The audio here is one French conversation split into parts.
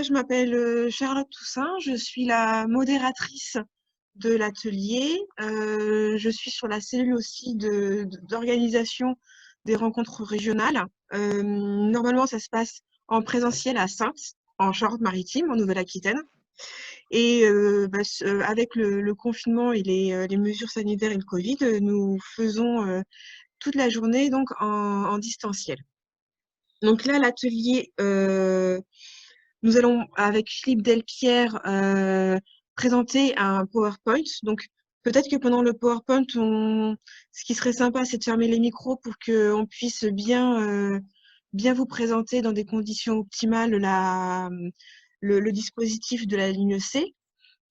moi, je m'appelle Charlotte Toussaint, je suis la modératrice de l'atelier. Je suis sur la cellule aussi d'organisation des rencontres régionales. Normalement, ça se passe en présentiel à Saintes, en Charente-Maritime, en Nouvelle-Aquitaine. Et avec le confinement et les mesures sanitaires et le Covid, nous faisons toute la journée donc en distanciel. Donc là, l'atelier, nous allons, avec Philippe Delpierre, présenter un PowerPoint. Donc, peut-être que pendant le PowerPoint, ce qui serait sympa, c'est de fermer les micros pour qu'on puisse bien vous présenter dans des conditions optimales le dispositif de la ligne C.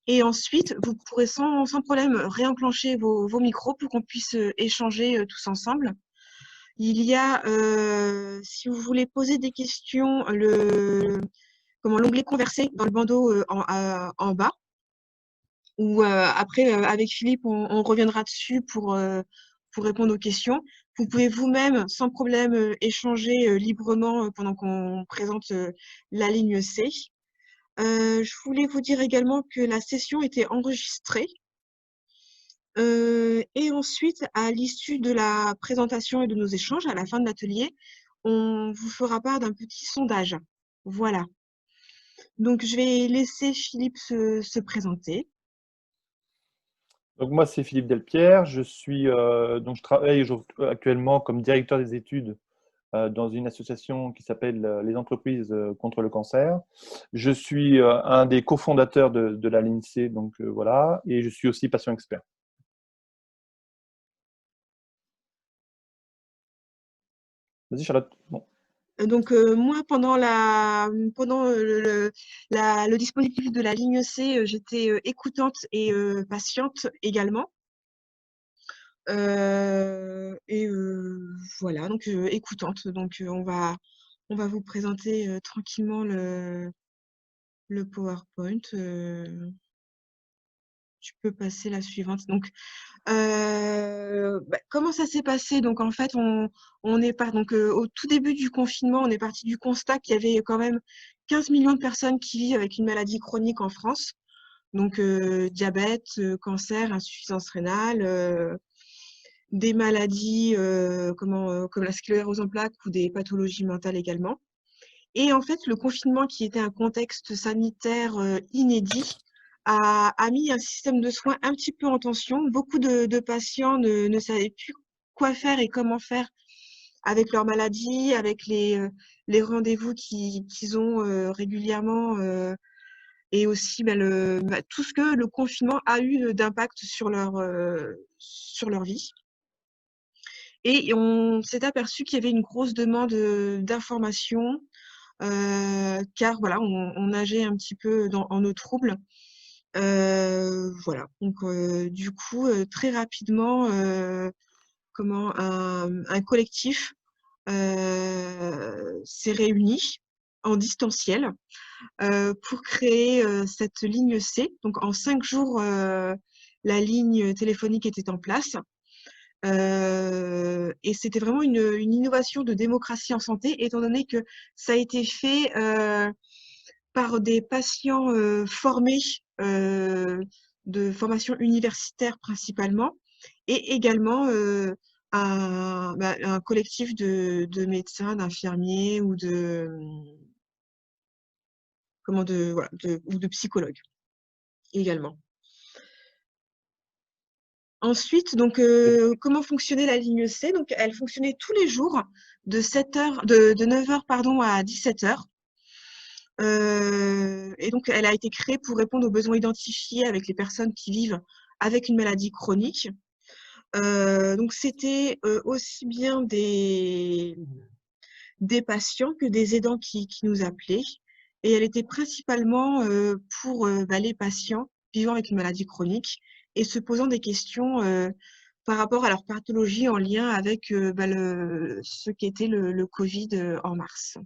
Et ensuite, vous pourrez sans problème réenclencher vos micros pour qu'on puisse échanger tous ensemble. Il y a, si vous voulez poser des questions, l'onglet converser dans le bandeau en bas. Ou après, avec Philippe, on reviendra dessus pour répondre aux questions. Vous pouvez vous-même, sans problème, échanger librement pendant qu'on présente la ligne C. Je voulais vous dire également que la session était enregistrée. Et ensuite, à l'issue de la présentation et de nos échanges, à la fin de l'atelier, on vous fera part d'un petit sondage. Voilà. Donc, je vais laisser Philippe se présenter. Donc moi, c'est Philippe Delpierre. Je travaille actuellement comme directeur des études dans une association qui s'appelle les entreprises contre le cancer. Je suis un des cofondateurs de la l'INSEE, donc voilà, et je suis aussi patient expert. Vas-y Charlotte. Bon. Donc moi, pendant le dispositif de la ligne C, j'étais écoutante et patiente également. Voilà, donc écoutante. Donc on va vous présenter tranquillement le PowerPoint. Tu peux passer la suivante. Donc, comment ça s'est passé? Donc, en fait, on est donc au tout début du confinement, on est parti du constat qu'il y avait quand même 15 millions de personnes qui vivent avec une maladie chronique en France. Donc, diabète, cancer, insuffisance rénale, des maladies comme la sclérose en plaques ou des pathologies mentales également. Et en fait, le confinement, qui était un contexte sanitaire inédit, a mis un système de soins un petit peu en tension. Beaucoup de patients ne savaient plus quoi faire et comment faire avec leur maladie, avec les rendez-vous qu'ils ont régulièrement et aussi tout ce que le confinement a eu d'impact sur leur vie. Et on s'est aperçu qu'il y avait une grosse demande d'informations, car voilà, on nageait un petit peu en eau trouble. Voilà, donc du coup, très rapidement, un collectif s'est réuni en distanciel pour créer cette ligne C. Donc en 5 jours, la ligne téléphonique était en place. Et c'était vraiment une innovation de démocratie en santé, étant donné que ça a été fait par des patients formés de formation universitaire principalement, et également un collectif de médecins, d'infirmiers ou ou de psychologues également. Ensuite, donc, comment fonctionnait la ligne C? Donc, elle fonctionnait tous les jours de 9 heures pardon, à 17 heures. Et donc, elle a été créée pour répondre aux besoins identifiés avec les personnes qui vivent avec une maladie chronique. Donc, c'était aussi bien des patients que des aidants qui nous appelaient. Et elle était principalement pour les patients vivant avec une maladie chronique et se posant des questions par rapport à leur pathologie en lien avec ce qu'était le Covid en mars.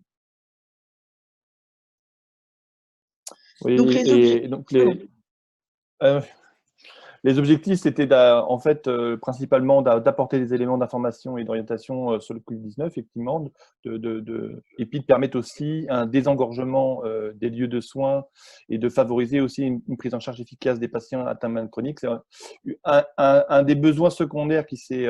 Oui, Donc, et donc Les objectifs, c'était en fait principalement d'apporter des éléments d'information et d'orientation sur le Covid-19, effectivement, et puis de permettre aussi un désengorgement des lieux de soins et de favoriser aussi une prise en charge efficace des patients atteints de maladies chroniques. C'est un des besoins secondaires qui s'est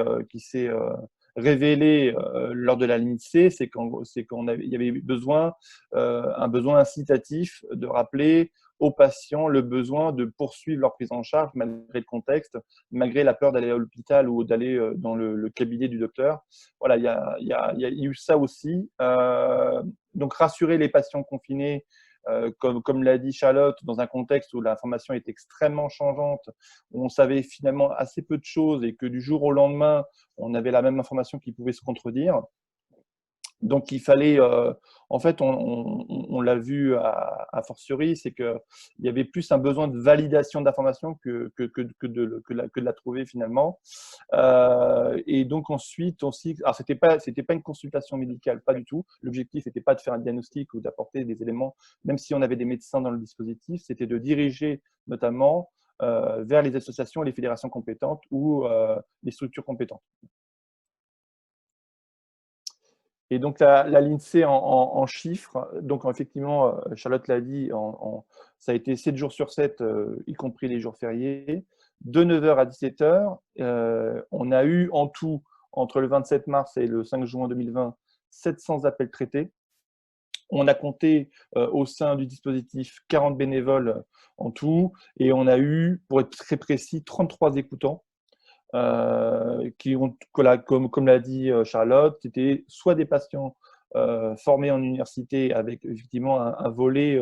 révélé lors de la l'INSEE, c'est il y avait besoin, un besoin incitatif de rappeler aux patients le besoin de poursuivre leur prise en charge malgré le contexte, malgré la peur d'aller à l'hôpital ou d'aller dans le cabinet du docteur. Voilà, il y a eu ça aussi. Donc, rassurer les patients confinés, comme l'a dit Charlotte, dans un contexte où l'information est extrêmement changeante, où on savait finalement assez peu de choses et que du jour au lendemain, on avait la même information qui pouvait se contredire. Donc, il fallait, en fait, on l'a vu à fortiori, c'est qu'il y avait plus un besoin de validation d'informations que de la trouver finalement. Et donc ensuite aussi, alors c'était pas une consultation médicale, pas du tout. L'objectif n'était pas de faire un diagnostic ou d'apporter des éléments, même si on avait des médecins dans le dispositif, c'était de diriger notamment vers les associations et les fédérations compétentes ou les structures compétentes. Et donc, la l'INSEE en chiffres, donc effectivement, Charlotte l'a dit, ça a été 7 jours sur 7, y compris les jours fériés, de 9 h à 17 h. On a eu en tout, entre le 27 mars et le 5 juin 2020, 700 appels traités. On a compté au sein du dispositif 40 bénévoles en tout, et on a eu, pour être très précis, 33 écoutants. Qui ont, comme l'a dit Charlotte, c'était soit des patients formés en université avec effectivement un volet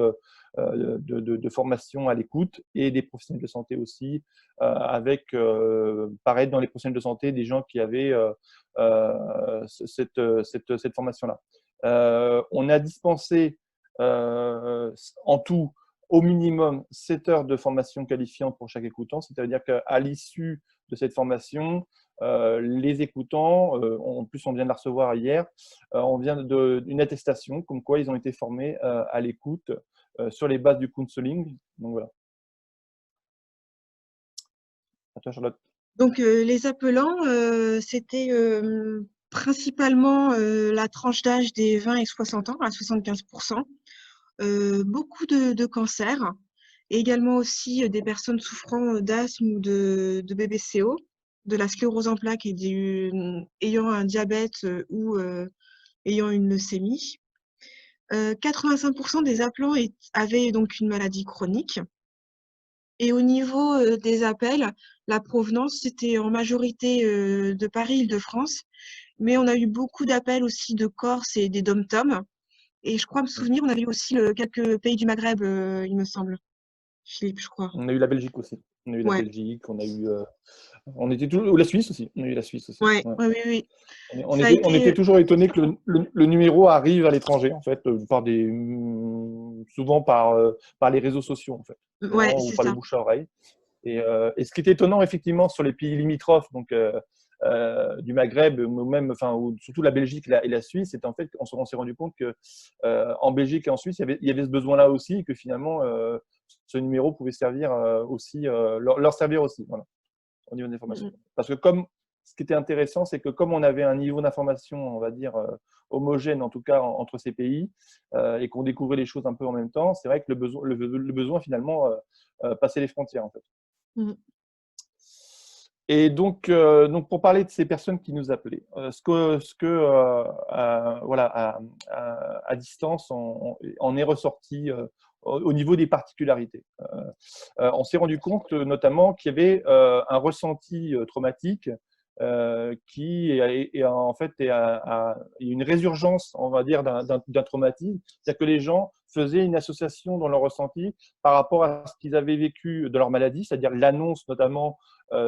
de formation à l'écoute et des professionnels de santé aussi, avec, pareil, dans les professionnels de santé, des gens qui avaient cette formation-là. On a dispensé en tout au minimum 7 heures de formation qualifiante pour chaque écoutant, c'est-à-dire qu'à l'issue de cette formation, les écoutants, en plus on vient de la recevoir hier, on vient d'une attestation comme quoi ils ont été formés à l'écoute sur les bases du counseling. Donc voilà. À toi Charlotte. Donc, les appelants, c'était principalement la tranche d'âge des 20 et 60 ans, à 75%. Beaucoup de cancers, et également aussi des personnes souffrant d'asthme ou de BBCO, de la sclérose en plaques et ayant un diabète ou ayant une leucémie. 85% des appelants avaient donc une maladie chronique. Et au niveau des appels, la provenance, c'était en majorité de Paris, Île-de-France, mais on a eu beaucoup d'appels aussi de Corse et des DOM-TOM. Et je crois me souvenir, on avait eu aussi quelques pays du Maghreb, il me semble. Philippe, je crois. On a eu la Belgique aussi. On a eu la Ouais, Belgique, on a eu on était toujours, ou la Suisse aussi. On a eu la Suisse aussi. ouais, Ouais. ouais, oui, oui. On Ça a était, on était été. toujours étonné que le numéro arrive à l'étranger, en fait, souvent par les réseaux sociaux, en fait, Ouais, ou c'est par le ça. bouche à oreille. Et ce qui est étonnant, effectivement, sur les pays limitrophes, donc du Maghreb, ou même, enfin, ou surtout la Belgique et la Suisse, c'est en fait qu'on s'est rendu compte que en Belgique et en Suisse, il y avait ce besoin-là aussi, et que finalement, ce numéro pouvait servir aussi, leur servir aussi, voilà, au niveau des informations. Mm, Parce que ce qui était intéressant, c'est que comme on avait un niveau d'information, on va dire, homogène, en tout cas, entre ces pays, et qu'on découvrait les choses un peu en même temps, c'est vrai que le besoin finalement, passait les frontières, en fait. mm. Et donc, pour parler de ces personnes qui nous appelaient, voilà, à distance, on est ressorti au niveau des particularités. On s'est rendu compte notamment qu'il y avait un ressenti traumatique qui en fait une résurgence, on va dire, d'un traumatisme. C'est-à-dire que les gens faisaient une association dans leur ressenti par rapport à ce qu'ils avaient vécu de leur maladie, c'est-à-dire l'annonce notamment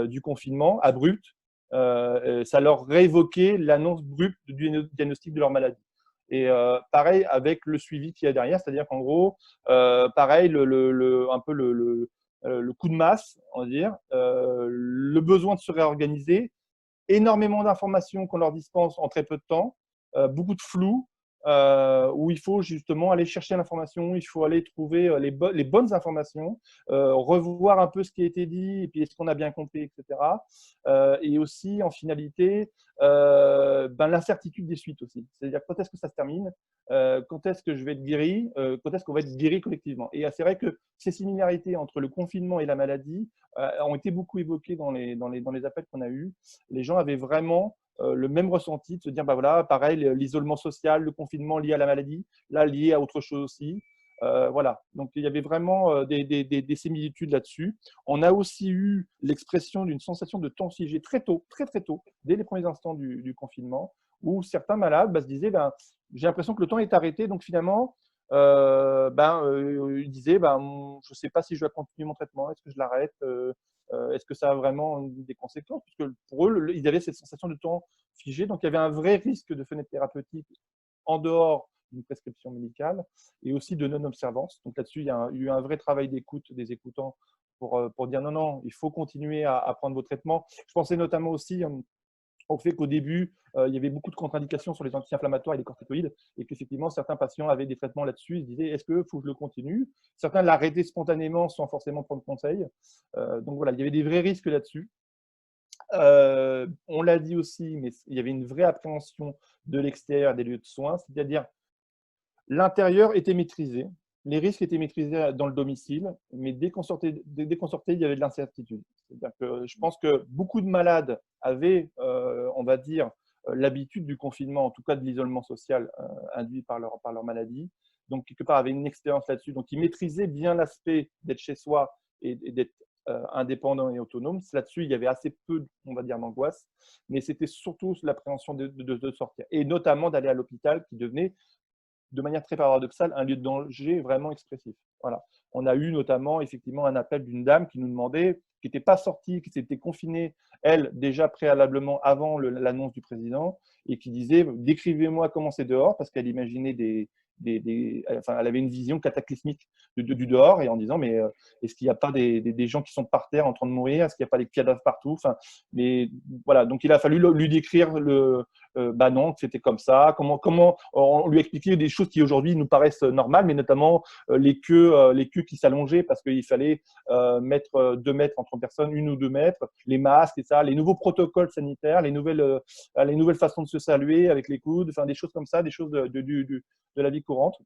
du confinement abrupt. Ça leur réévoquait l'annonce brute du diagnostic de leur maladie. Et pareil avec le suivi qu'il y a derrière, c'est-à-dire qu'en gros, pareil, un peu le coup de masse, on va dire, le besoin de se réorganiser, énormément d'informations qu'on leur dispense en très peu de temps, beaucoup de flou, où il faut justement aller chercher l'information, il faut aller trouver les bonnes informations, revoir un peu ce qui a été dit, et puis est-ce qu'on a bien compris, etc. Et aussi, en finalité, l'incertitude des suites aussi. C'est-à-dire quand est-ce que ça se termine, quand est-ce que je vais être guéri, quand est-ce qu'on va être guéri collectivement. Et c'est vrai que ces similarités entre le confinement et la maladie ont été beaucoup évoquées dans les appels qu'on a eus. Les gens avaient vraiment le même ressenti de se dire, bah voilà, pareil, l'isolement social, le confinement lié à la maladie, là lié à autre chose aussi. Voilà, donc il y avait vraiment des similitudes là-dessus. On a aussi eu l'expression d'une sensation de temps figé très tôt, très très tôt, dès les premiers instants du confinement, où certains malades se disaient, j'ai l'impression que le temps est arrêté, donc finalement, ils disaient, je ne sais pas si je dois continuer mon traitement, est-ce que je l'arrête, est-ce que ça a vraiment des conséquences? Puisque pour eux, ils avaient cette sensation de temps figé, donc il y avait un vrai risque de fenêtre thérapeutique en dehors d'une prescription médicale et aussi de non-observance. Donc là-dessus, il y a eu un vrai travail d'écoute des écoutants pour dire non, non, il faut continuer à prendre vos traitements. Je pensais notamment aussi au fait qu'au début, il y avait beaucoup de contre-indications sur les anti-inflammatoires et les corticoïdes, et qu'effectivement, certains patients avaient des traitements là-dessus. Ils se disaient, est-ce qu'il faut que je le continue? Certains l'arrêtaient spontanément sans forcément prendre conseil. Donc voilà, il y avait des vrais risques là-dessus. On l'a dit aussi, mais il y avait une vraie appréhension de l'extérieur des lieux de soins, c'est-à-dire l'intérieur était maîtrisé, les risques étaient maîtrisés dans le domicile, mais dès qu'on sortait, il y avait de l'incertitude. C'est-à-dire que je pense que beaucoup de malades avaient, on va dire, l'habitude du confinement, en tout cas de l'isolement social induit par leur maladie. Donc, quelque part, avaient une expérience là-dessus. Donc, ils maîtrisaient bien l'aspect d'être chez soi et d'être indépendant et autonome. Là-dessus, il y avait assez peu, on va dire, d'angoisse, mais c'était surtout l'appréhension de sortir, et notamment d'aller à l'hôpital qui devenait de manière très paradoxale, un lieu de danger vraiment expressif. Voilà. On a eu notamment effectivement un appel d'une dame qui nous demandait, qui n'était pas sortie, qui s'était confinée, elle, déjà préalablement avant l'annonce du président, et qui disait, décrivez-moi comment c'est dehors, parce qu'elle imaginait enfin, elle avait une vision cataclysmique du dehors, et en disant, mais est-ce qu'il n'y a pas des gens qui sont par terre en train de mourir? Est-ce qu'il n'y a pas des cadavres partout? Enfin, mais voilà, donc il a fallu lui décrire non, que c'était comme ça. Comment on lui expliquait des choses qui aujourd'hui nous paraissent normales, mais notamment les queues qui s'allongeaient parce qu'il fallait mettre 2 mètres entre personnes, 1 ou 2 mètres, les masques et ça, les nouveaux protocoles sanitaires, les nouvelles façons de se saluer avec les coudes, enfin des choses comme ça, des choses de la vie courante.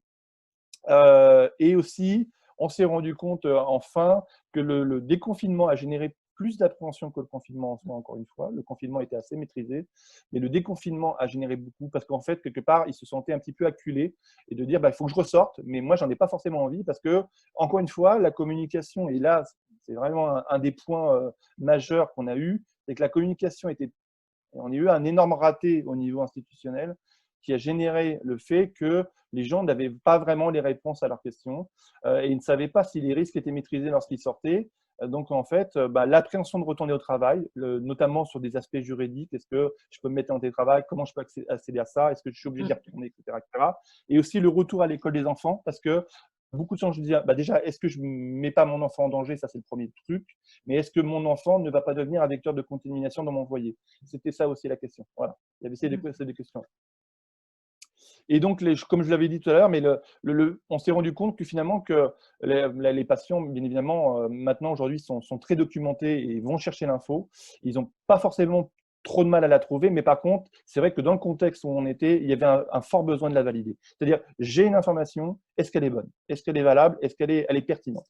Et aussi, on s'est rendu compte enfin que le déconfinement a généré plus d'appréhension que le confinement en soi, encore une fois. Le confinement était assez maîtrisé, mais le déconfinement a généré beaucoup parce qu'en fait, quelque part, ils se sentaient un petit peu acculés et de dire, il faut que je ressorte, mais moi, j'en ai pas forcément envie parce que, encore une fois, la communication, et là, c'est vraiment un des points majeurs qu'on a eu, c'est que la communication était, on a eu un énorme raté au niveau institutionnel qui a généré le fait que les gens n'avaient pas vraiment les réponses à leurs questions et ils ne savaient pas si les risques étaient maîtrisés lorsqu'ils sortaient. Donc, en fait, l'appréhension de retourner au travail, notamment sur des aspects juridiques, est-ce que je peux me mettre en télétravail, comment je peux accéder à ça, est-ce que je suis obligé d'y retourner, etc., etc. Et aussi le retour à l'école des enfants, parce que beaucoup de gens, je disais, déjà, est-ce que je ne mets pas mon enfant en danger? Ça, c'est le premier truc. Mais est-ce que mon enfant ne va pas devenir un vecteur de contamination dans mon foyer? C'était ça aussi la question. Voilà. Il y avait ces deux questions. Et donc, comme je l'avais dit tout à l'heure, mais on s'est rendu compte que finalement, que les patients, bien évidemment, maintenant, aujourd'hui, sont très documentés et vont chercher l'info. Ils n'ont pas forcément trop de mal à la trouver, mais par contre, c'est vrai que dans le contexte où on était, il y avait un fort besoin de la valider. C'est-à-dire, j'ai une information, est-ce qu'elle est bonne? Est-ce qu'elle est valable? Est-ce qu'elle est pertinente?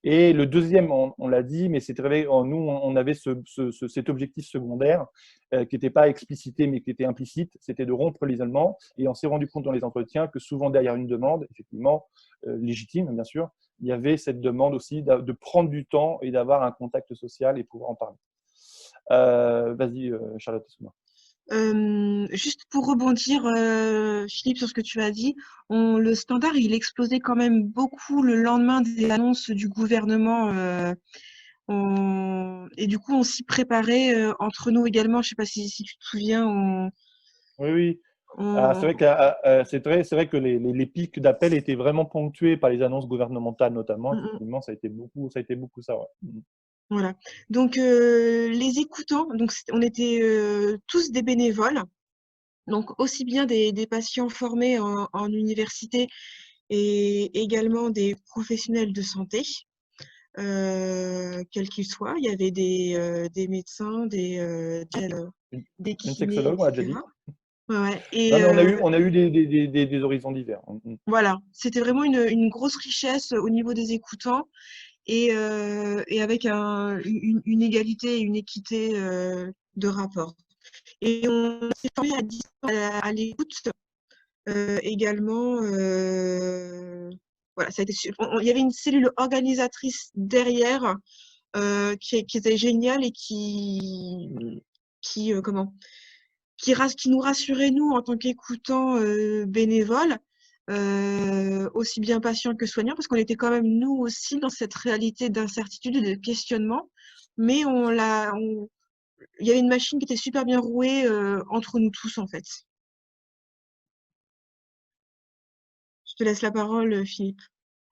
Et le deuxième, on l'a dit, mais c'était nous, on avait cet objectif secondaire qui n'était pas explicité, mais qui était implicite, c'était de rompre l'isolement. Et on s'est rendu compte dans les entretiens que souvent derrière une demande, effectivement, légitime, bien sûr, il y avait cette demande aussi de prendre du temps et d'avoir un contact social et pouvoir en parler. Vas-y, Charlotte, excuse-moi. Juste pour rebondir, Philippe, sur ce que tu as dit, le standard, il explosait quand même beaucoup le lendemain des annonces du gouvernement. Et du coup, on s'y préparait entre nous également. Je ne sais pas si tu te souviens. Oui, oui. C'est vrai que les pics d'appels étaient vraiment ponctués par les annonces gouvernementales, notamment. Effectivement, ça a été beaucoup ça. Ouais. Voilà. Donc, les écoutants, donc on était tous des bénévoles. Donc, aussi bien des patients formés en université et également des professionnels de santé, quels qu'ils soient. Il y avait des médecins, Une, des une kinés, sexologue, on l'a déjà dit. etc. Ouais, ouais. Non, mais on a eu des horizons divers. Voilà, c'était vraiment une grosse richesse au niveau des écoutants et avec une égalité et une équité de rapport. Et on s'est formé à distance à l'écoute également. Voilà, ça a été, il y avait une cellule organisatrice derrière qui était géniale et qui, comment, qui nous rassurait, nous, en tant qu'écoutants bénévoles, aussi bien patients que soignants, parce qu'on était quand même, nous aussi, dans cette réalité d'incertitude et de questionnement. Mais il y avait une machine qui était super bien rouée entre nous tous, en fait. Je te laisse la parole, Philippe.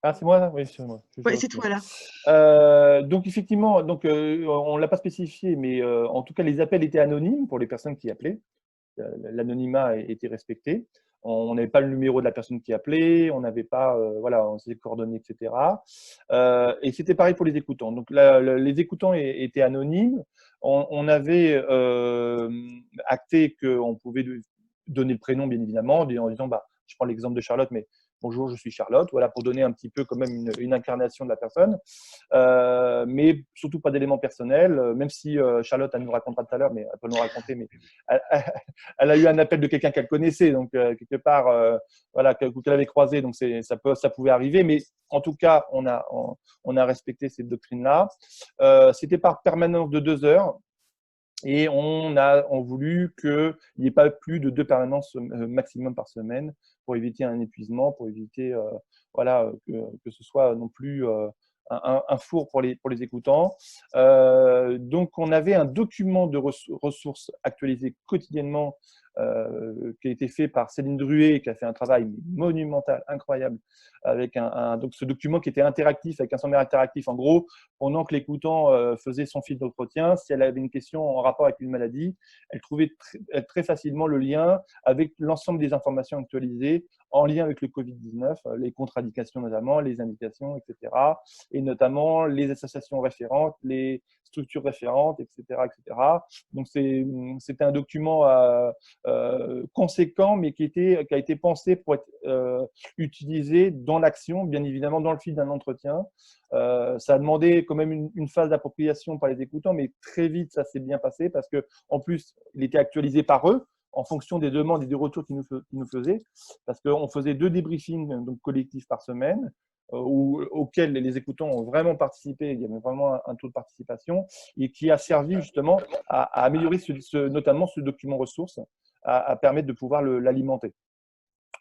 Ah, c'est moi, là? Oui, c'est moi. Ouais, c'est toi là. Donc, effectivement, donc, on ne l'a pas spécifié, mais en tout cas, les appels étaient anonymes pour les personnes qui appelaient. L'anonymat était respecté. On n'avait pas le numéro de la personne qui appelait, on n'avait pas, voilà, on s'était coordonné, etc. Et c'était pareil pour les écoutants. Donc, les écoutants étaient anonymes. On avait acté qu'on pouvait donner le prénom, bien évidemment, en disant, bah, je prends l'exemple de Charlotte, mais bonjour, je suis Charlotte, voilà, pour donner un petit peu quand même une incarnation de la personne, mais surtout pas d'éléments personnels, même si Charlotte, elle nous racontera tout à l'heure, mais elle peut nous raconter, mais elle, elle a eu un appel de quelqu'un qu'elle connaissait, donc quelque part, voilà, qu'elle avait croisé, donc ça pouvait arriver, mais en tout cas, on a respecté cette doctrine-là. C'était par permanence de 2 heures. Et on voulu qu'il n'y ait pas plus de 2 permanences maximum par semaine pour éviter un épuisement, pour éviter voilà, que ce soit non plus un four pour les écoutants. Donc, on avait un document de ressources actualisé quotidiennement qui a été fait par Céline Druet, qui a fait un travail monumental, incroyable, avec donc ce document qui était interactif, avec un sommaire interactif. En gros, pendant que l'écoutant faisait son fil d'entretien, si elle avait une question en rapport avec une maladie, elle trouvait très facilement le lien avec l'ensemble des informations actualisées en lien avec le Covid-19, les contre-indications notamment, les indications, etc. Et notamment les associations référentes, les structures référentes, etc. etc. Donc, c'était un document conséquent, mais qui a été pensé pour être utilisé dans l'action, bien évidemment, dans le fil d'un entretien. Ça a demandé quand même une phase d'appropriation par les écoutants, mais très vite, ça s'est bien passé parce qu'en plus, il était actualisé par eux en fonction des demandes et des retours qu'ils nous faisaient, parce qu'on faisait 2 débriefings donc, collectifs par semaine, auxquels les écoutants ont vraiment participé, il y avait vraiment un taux de participation, et qui a servi justement à améliorer notamment ce document ressources, à permettre de pouvoir l'alimenter.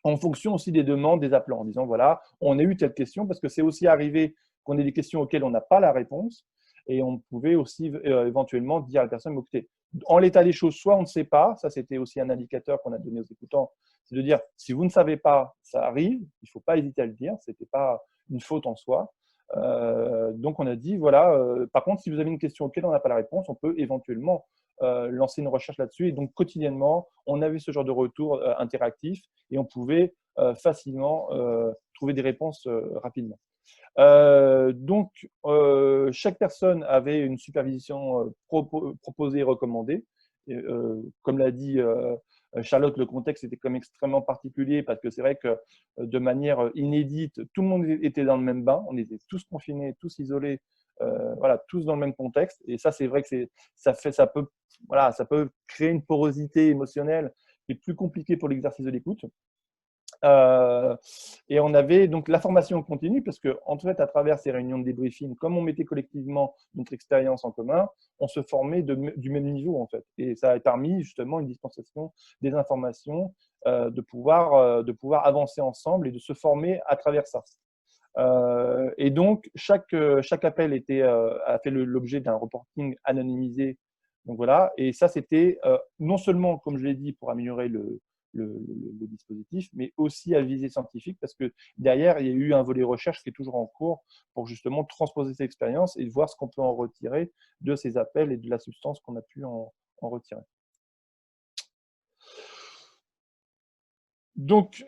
En fonction aussi des demandes des appelants, en disant voilà, on a eu telle question, parce que c'est aussi arrivé qu'on ait des questions auxquelles on n'a pas la réponse, et on pouvait aussi éventuellement dire à la personne, écoutez, en l'état des choses, soit on ne sait pas, ça c'était aussi un indicateur qu'on a donné aux écoutants, c'est de dire, si vous ne savez pas, ça arrive, il ne faut pas hésiter à le dire, ce n'était pas une faute en soi. Donc on a dit, voilà, par contre, si vous avez une question auquel on n'a pas la réponse, on peut éventuellement lancer une recherche là-dessus. Et donc quotidiennement, on avait ce genre de retour interactif et on pouvait facilement trouver des réponses rapidement. Donc, chaque personne avait une supervision proposée et recommandée. Et, comme l'a dit Charlotte, le contexte était quand même extrêmement particulier parce que c'est vrai que de manière inédite, tout le monde était dans le même bain, on était tous confinés, tous isolés, voilà, tous dans le même contexte. Et ça, c'est vrai que voilà, ça peut créer une porosité émotionnelle qui est plus compliquée pour l'exercice de l'écoute. Et on avait donc la formation continue parce que, en fait, à travers ces réunions de débriefing, comme on mettait collectivement notre expérience en commun, on se formait du même niveau, en fait. Et ça a permis justement une dispensation des informations, de pouvoir avancer ensemble et de se former à travers ça. Et donc, chaque appel a fait l'objet d'un reporting anonymisé. Donc voilà, et ça, c'était non seulement, comme je l'ai dit, pour améliorer le dispositif, mais aussi à visée scientifique, parce que derrière, il y a eu un volet recherche qui est toujours en cours pour justement transposer cette expérience et voir ce qu'on peut en retirer de ces appels et de la substance qu'on a pu en retirer. Donc,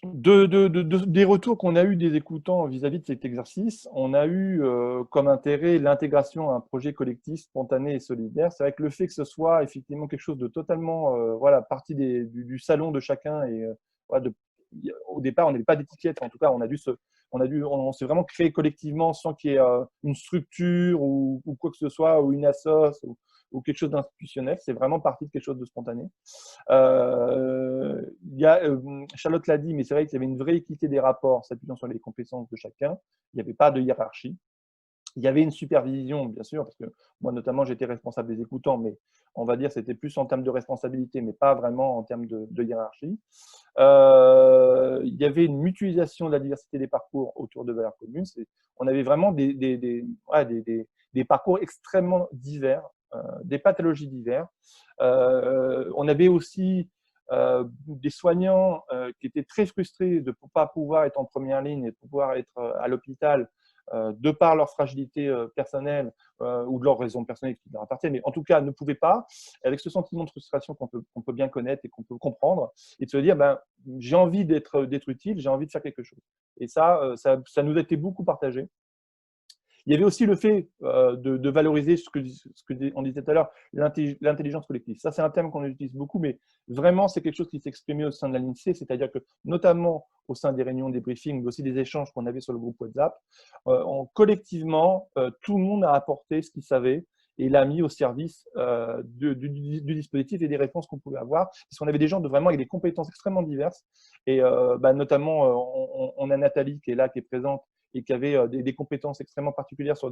des retours qu'on a eu des écoutants vis-à-vis de cet exercice, on a eu comme intérêt l'intégration à un projet collectif spontané et solidaire. C'est vrai que le fait que ce soit effectivement quelque chose de totalement voilà, partie du salon de chacun et voilà, au départ, on n'avait pas d'étiquette. En tout cas, on s'est vraiment créé collectivement sans qu'il y ait une structure ou quoi que ce soit, ou une assoce ou quelque chose d'institutionnel. C'est vraiment parti de quelque chose de spontané. Charlotte l'a dit, mais c'est vrai qu'il y avait une vraie équité des rapports s'appuyant sur les compétences de chacun. Il n'y avait pas de hiérarchie. Il y avait une supervision, bien sûr, parce que moi, notamment, j'étais responsable des écoutants, mais on va dire que c'était plus en termes de responsabilité, mais pas vraiment en termes de hiérarchie. Il y avait une mutualisation de la diversité des parcours autour de valeurs communes. On avait vraiment des parcours extrêmement divers, des pathologies diverses. On avait aussi des soignants qui étaient très frustrés de ne pas pouvoir être en première ligne et de pouvoir être à l'hôpital de par leur fragilité personnelle ou de leurs raisons personnelles qui leur appartiennent, mais en tout cas ne pouvaient pas, avec ce sentiment de frustration qu'on peut bien connaître et qu'on peut comprendre, et de se dire, ben, j'ai envie d'être utile, j'ai envie de faire quelque chose. Et ça nous a été beaucoup partagé. Il y avait aussi le fait de valoriser ce qu'on disait tout à l'heure, l'intelligence collective. Ça, c'est un terme qu'on utilise beaucoup, mais vraiment, c'est quelque chose qui s'exprimait au sein de la l'INSEE, c'est-à-dire que, notamment au sein des réunions, des briefings, mais aussi des échanges qu'on avait sur le groupe WhatsApp, collectivement, tout le monde a apporté ce qu'il savait et l'a mis au service du dispositif et des réponses qu'on pouvait avoir, parce qu'on avait des gens vraiment avec des compétences extrêmement diverses, et notamment, on a Nathalie qui est là, qui est présente, et qui avait des compétences extrêmement particulières sur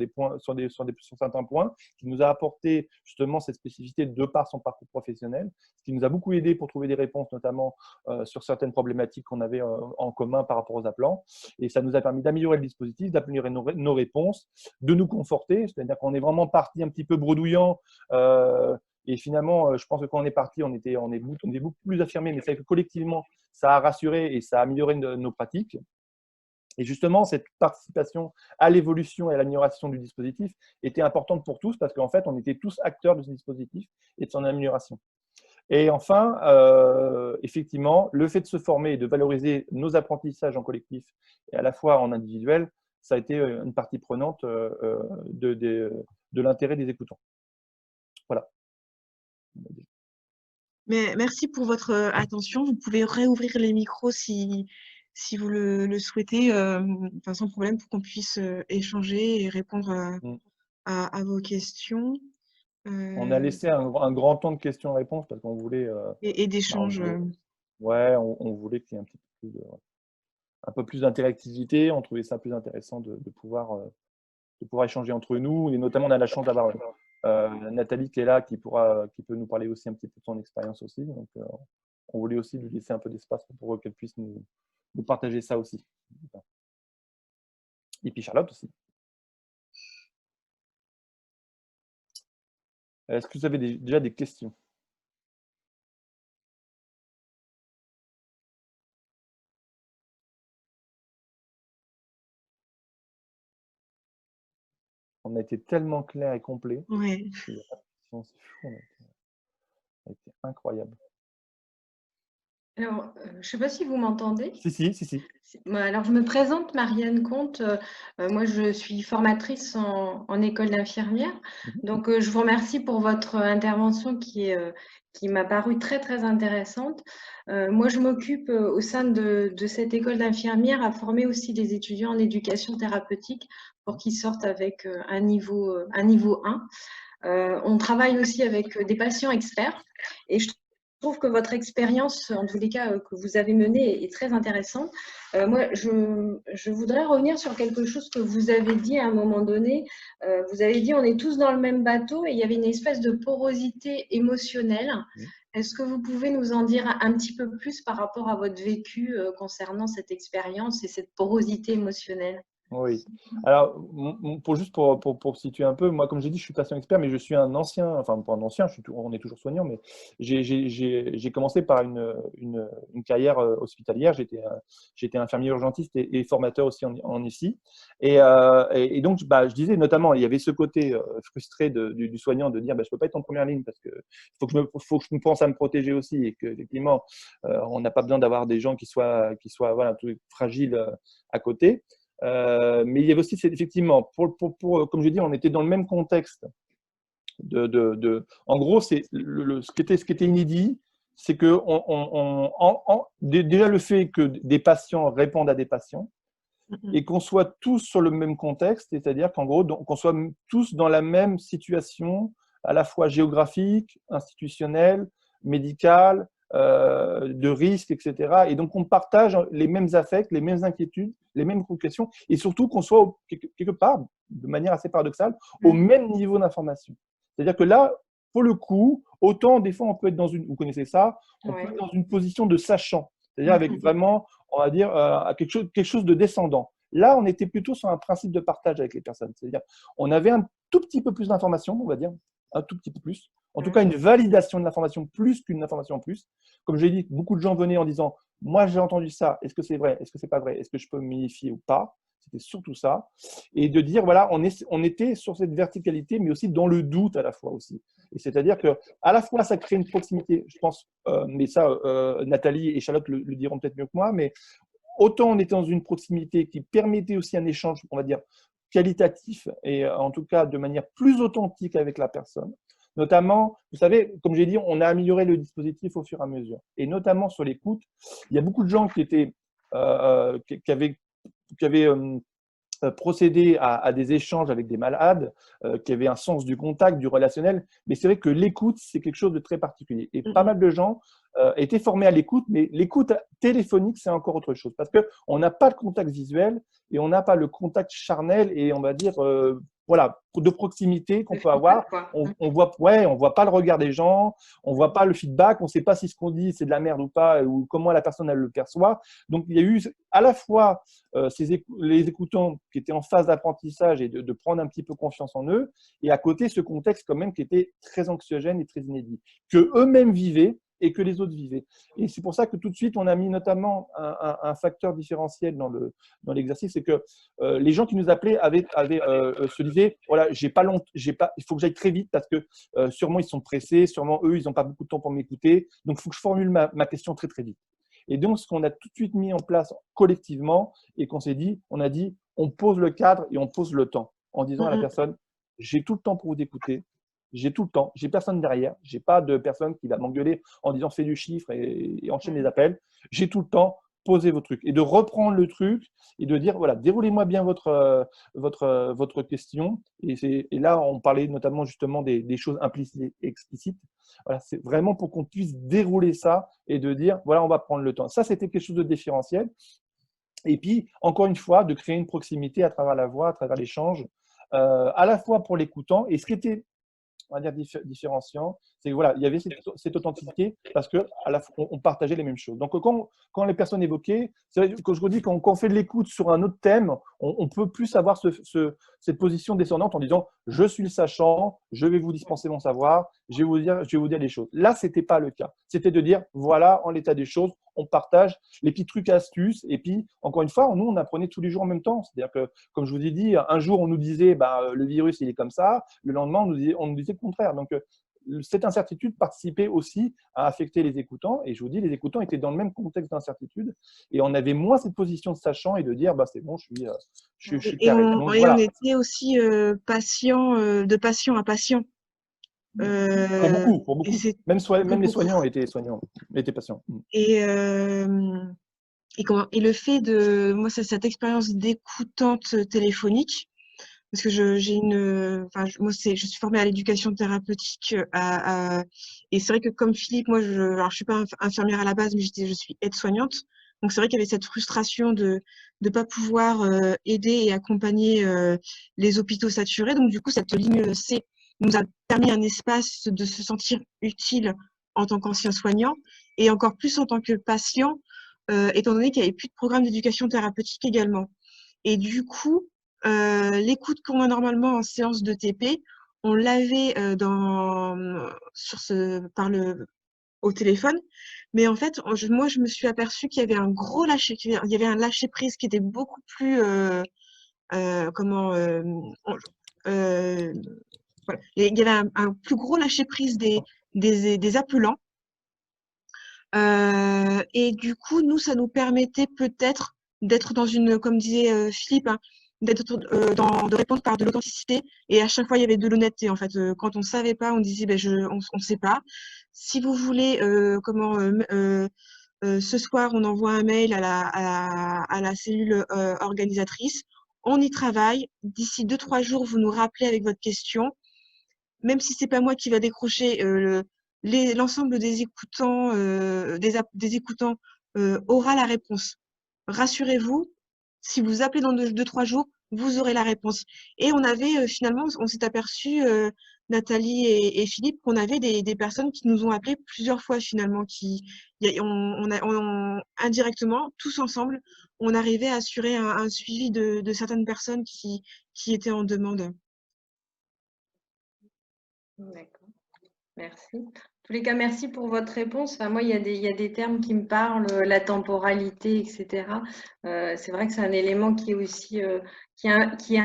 certains points, qui nous a apporté justement cette spécificité de par son parcours professionnel, ce qui nous a beaucoup aidé pour trouver des réponses, notamment sur certaines problématiques qu'on avait en commun par rapport aux appelants. Et ça nous a permis d'améliorer le dispositif, d'améliorer nos réponses, de nous conforter, c'est-à-dire qu'on est vraiment parti un petit peu bredouillant. Et finalement, je pense que quand on est parti, on est beaucoup plus affirmé, mais c'est que collectivement, ça a rassuré et ça a amélioré nos pratiques. Et justement, cette participation à l'évolution et à l'amélioration du dispositif était importante pour tous parce qu'en fait, on était tous acteurs de ce dispositif et de son amélioration. Et enfin, effectivement, le fait de se former et de valoriser nos apprentissages en collectif et à la fois en individuel, ça a été une partie prenante de l'intérêt des écoutants. Voilà. Mais merci pour votre attention. Vous pouvez réouvrir les micros si vous le souhaitez, sans problème, pour qu'on puisse échanger et répondre à vos questions. On a laissé un grand temps de questions-réponses parce qu'on voulait… Et d'échanges. on voulait qu'il y ait un peu plus d'interactivité. On trouvait ça plus intéressant de pouvoir échanger entre nous. Et notamment, on a la chance d'avoir Nathalie qui est là, qui peut nous parler aussi un petit peu de son expérience aussi. Donc, on voulait aussi lui laisser un peu d'espace pour qu'elle puisse nous partager ça aussi. Et puis Charlotte aussi. Est-ce que vous avez déjà des questions? On a été tellement clair et complet. Ouais. C'est fou, ça a été incroyable. Alors, je ne sais pas si vous m'entendez. Si. Alors, je me présente, Marianne Comte. Moi, je suis formatrice en école d'infirmière. Donc, je vous remercie pour votre intervention qui m'a paru très, très intéressante. Moi, je m'occupe au sein de cette école d'infirmière à former aussi des étudiants en éducation thérapeutique pour qu'ils sortent avec un niveau 1. On travaille aussi avec des patients experts et je trouve que votre expérience, en tous les cas, que vous avez menée est très intéressante. Moi, je voudrais revenir sur quelque chose que vous avez dit à un moment donné. Vous avez dit on est tous dans le même bateau et il y avait une espèce de porosité émotionnelle. Est-ce que vous pouvez nous en dire un petit peu plus par rapport à votre vécu concernant cette expérience et cette porosité émotionnelle? Oui. Alors, pour situer un peu, moi, comme j'ai dit, je suis patient expert, mais je suis un ancien, enfin, pas un ancien, on est toujours soignant, mais j'ai commencé par une carrière hospitalière. J'étais infirmier urgentiste et formateur aussi en ICI. Et donc, bah, je disais notamment, il y avait ce côté frustré du soignant de dire, bah, je ne peux pas être en première ligne parce que faut que je pense à me protéger aussi et qu'effectivement, on n'a pas besoin d'avoir des gens qui soient voilà, fragiles à côté. Mais il y avait aussi, effectivement, comme je dis, on était dans le même contexte. En gros, ce qui était inédit, c'est que déjà le fait que des patients répondent à des patients et qu'on soit tous sur le même contexte, c'est-à-dire qu'en gros, qu'on soit tous dans la même situation, à la fois géographique, institutionnelle, médicale, de risque, etc. Et donc, on partage les mêmes affects, les mêmes inquiétudes, les mêmes préoccupations, et surtout qu'on soit quelque part, de manière assez paradoxale, au même niveau d'information. C'est-à-dire que là, pour le coup, autant des fois on peut être dans vous connaissez ça, on peut être dans une position de sachant, c'est-à-dire avec vraiment, on va dire, quelque chose de descendant. Là, on était plutôt sur un principe de partage avec les personnes, c'est-à-dire on avait un tout petit peu plus d'informations, on va dire, un tout petit peu plus. En tout cas, une validation de l'information plus qu'une information en plus. Comme je l'ai dit, beaucoup de gens venaient en disant « Moi, j'ai entendu ça. Est-ce que c'est vrai? Est-ce que c'est pas vrai? Est-ce que je peux m'y fier ou pas ?» C'était surtout ça. Et de dire, voilà, on était sur cette verticalité, mais aussi dans le doute à la fois aussi. Et c'est-à-dire que à la fois, ça crée une proximité, je pense, mais ça, Nathalie et Charlotte le diront peut-être mieux que moi, mais autant on était dans une proximité qui permettait aussi un échange, on va dire, qualitatif et en tout cas de manière plus authentique avec la personne. Notamment, vous savez, comme j'ai dit, on a amélioré le dispositif au fur et à mesure. Et notamment sur l'écoute, il y a beaucoup de gens qui avaient procédé à des échanges avec des malades, qui avaient un sens du contact, du relationnel. Mais c'est vrai que l'écoute, c'est quelque chose de très particulier. Et pas mal de gens étaient formés à l'écoute, mais l'écoute téléphonique, c'est encore autre chose. Parce qu'on n'a pas le contact visuel et on n'a pas le contact charnel et on va dire, voilà, de proximité qu'on peut avoir. On voit pas le regard des gens, on voit pas le feedback, on sait pas si ce qu'on dit c'est de la merde ou pas, ou comment la personne elle le perçoit. Donc il y a eu à la fois les écoutants qui étaient en phase d'apprentissage et de prendre un petit peu confiance en eux, et à côté ce contexte quand même qui était très anxiogène et très inédit, que eux-mêmes vivaient et que les autres vivaient. Et c'est pour ça que tout de suite, on a mis notamment un facteur différentiel dans l'exercice, c'est que les gens qui nous appelaient se disaient, voilà, il faut que j'aille très vite parce que sûrement ils sont pressés, sûrement eux, ils n'ont pas beaucoup de temps pour m'écouter, donc il faut que je formule ma question très très vite. Et donc, ce qu'on a tout de suite mis en place collectivement et qu'on s'est dit, on a dit, on pose le cadre et on pose le temps en disant à la personne, j'ai tout le temps pour vous écouter, j'ai tout le temps, j'ai personne derrière, j'ai pas de personne qui va m'engueuler en disant fais du chiffre et enchaîne les appels, j'ai tout le temps, posez vos trucs. Et de reprendre le truc et de dire, voilà, déroulez-moi bien votre question. Et là, on parlait notamment justement des choses implicites et explicites. Voilà, c'est vraiment pour qu'on puisse dérouler ça et de dire, voilà, on va prendre le temps. Ça, c'était quelque chose de différentiel. Et puis, encore une fois, de créer une proximité à travers la voix, à travers l'échange, à la fois pour l'écoutant. Et ce qui était, on va dire, différenciant, c'est que voilà, il y avait cette authenticité parce qu'on partageait les mêmes choses. Donc, quand les personnes évoquaient, c'est vrai que je vous dis, quand on fait de l'écoute sur un autre thème, on peut plus avoir cette position descendante en disant « je suis le sachant, je vais vous dispenser mon savoir, je vais vous dire les choses ». Là, ce n'était pas le cas. C'était de dire « voilà, en l'état des choses, on partage les petits trucs astuces ». Et puis, encore une fois, nous, on apprenait tous les jours en même temps. C'est-à-dire que, comme je vous ai dit, un jour, on nous disait bah, « le virus, il est comme ça ». Le lendemain, on nous disait le contraire. Donc, cette incertitude participait aussi à affecter les écoutants. Et je vous dis, les écoutants étaient dans le même contexte d'incertitude. Et on avait moins cette position de sachant et de dire, bah, c'est bon, je suis carré. Donc, voilà. On était aussi patient, de patient à patient. Pour beaucoup. Même les soignants étaient patients. Et le fait de, moi, c'est cette expérience d'écoutante téléphonique, parce que je suis formée à l'éducation thérapeutique et c'est vrai que comme Philippe, moi, alors je suis pas infirmière à la base, mais je suis aide-soignante. Donc c'est vrai qu'il y avait cette frustration de ne pas pouvoir aider et accompagner les hôpitaux saturés. Donc du coup, cette ligne C nous a permis un espace de se sentir utile en tant qu'ancien soignant et encore plus en tant que patient, étant donné qu'il n'y avait plus de programme d'éducation thérapeutique également. Et du coup, l'écoute qu'on a normalement en séance de TP, on l'avait au téléphone. Mais en fait, moi, je me suis aperçue qu'il y avait il y avait un lâcher-prise qui était beaucoup plus, comment, voilà. Il y avait un plus gros lâcher-prise des appelants. Et du coup, nous, ça nous permettait peut-être d'être dans comme disait Philippe, hein, de répondre par de l'authenticité. Et à chaque fois, il y avait de l'honnêteté. En fait, quand on savait pas, on disait, ben, on sait pas. Si vous voulez, ce soir, on envoie un mail à la cellule organisatrice. On y travaille. D'ici 2-3 jours, vous nous rappelez avec votre question. Même si c'est pas moi qui va décrocher, l'ensemble des écoutants, des écoutants aura la réponse. Rassurez-vous, si vous appelez dans 2-3 jours, vous aurez la réponse. Et on avait finalement, on s'est aperçu, Nathalie et Philippe, qu'on avait des personnes qui nous ont appelés plusieurs fois finalement, indirectement, tous ensemble, on arrivait à assurer un suivi de certaines personnes qui étaient en demande. D'accord, merci. En tous les cas, merci pour votre réponse. Enfin, moi, il y a des termes qui me parlent, la temporalité, etc. C'est vrai que c'est un élément qui est aussi qui est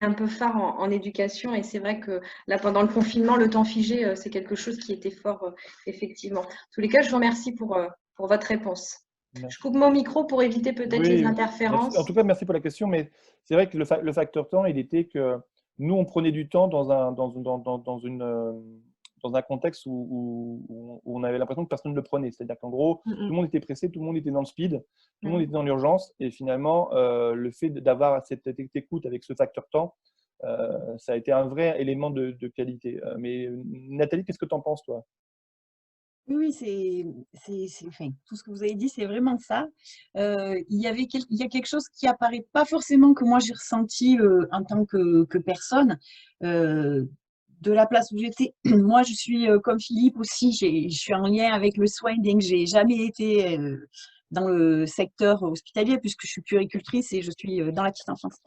un peu phare en éducation. Et c'est vrai que là, pendant le confinement, le temps figé, c'est quelque chose qui était fort, effectivement. En tous les cas, je vous remercie pour votre réponse. Je coupe mon micro pour éviter peut-être les Oui, interférences. en tout cas, merci pour la question, mais c'est vrai que le facteur temps, il était que nous, on prenait du temps dans un contexte où on avait l'impression que personne ne le prenait. C'est-à-dire qu'en gros, tout le monde était pressé, tout le monde était dans le speed, tout le monde était dans l'urgence, et finalement, le fait d'avoir cette écoute avec ce facteur temps, ça a été un vrai élément de qualité. Mais Nathalie, qu'est-ce que tu en penses, toi? Oui, enfin, tout ce que vous avez dit, c'est vraiment ça. Il y a quelque chose qui apparaît pas forcément que moi j'ai ressenti en tant que personne. De la place où j'étais, moi je suis comme Philippe aussi, je suis en lien avec le soin, bien que j'ai jamais été dans le secteur hospitalier puisque je suis puéricultrice et je suis dans la petite enfance.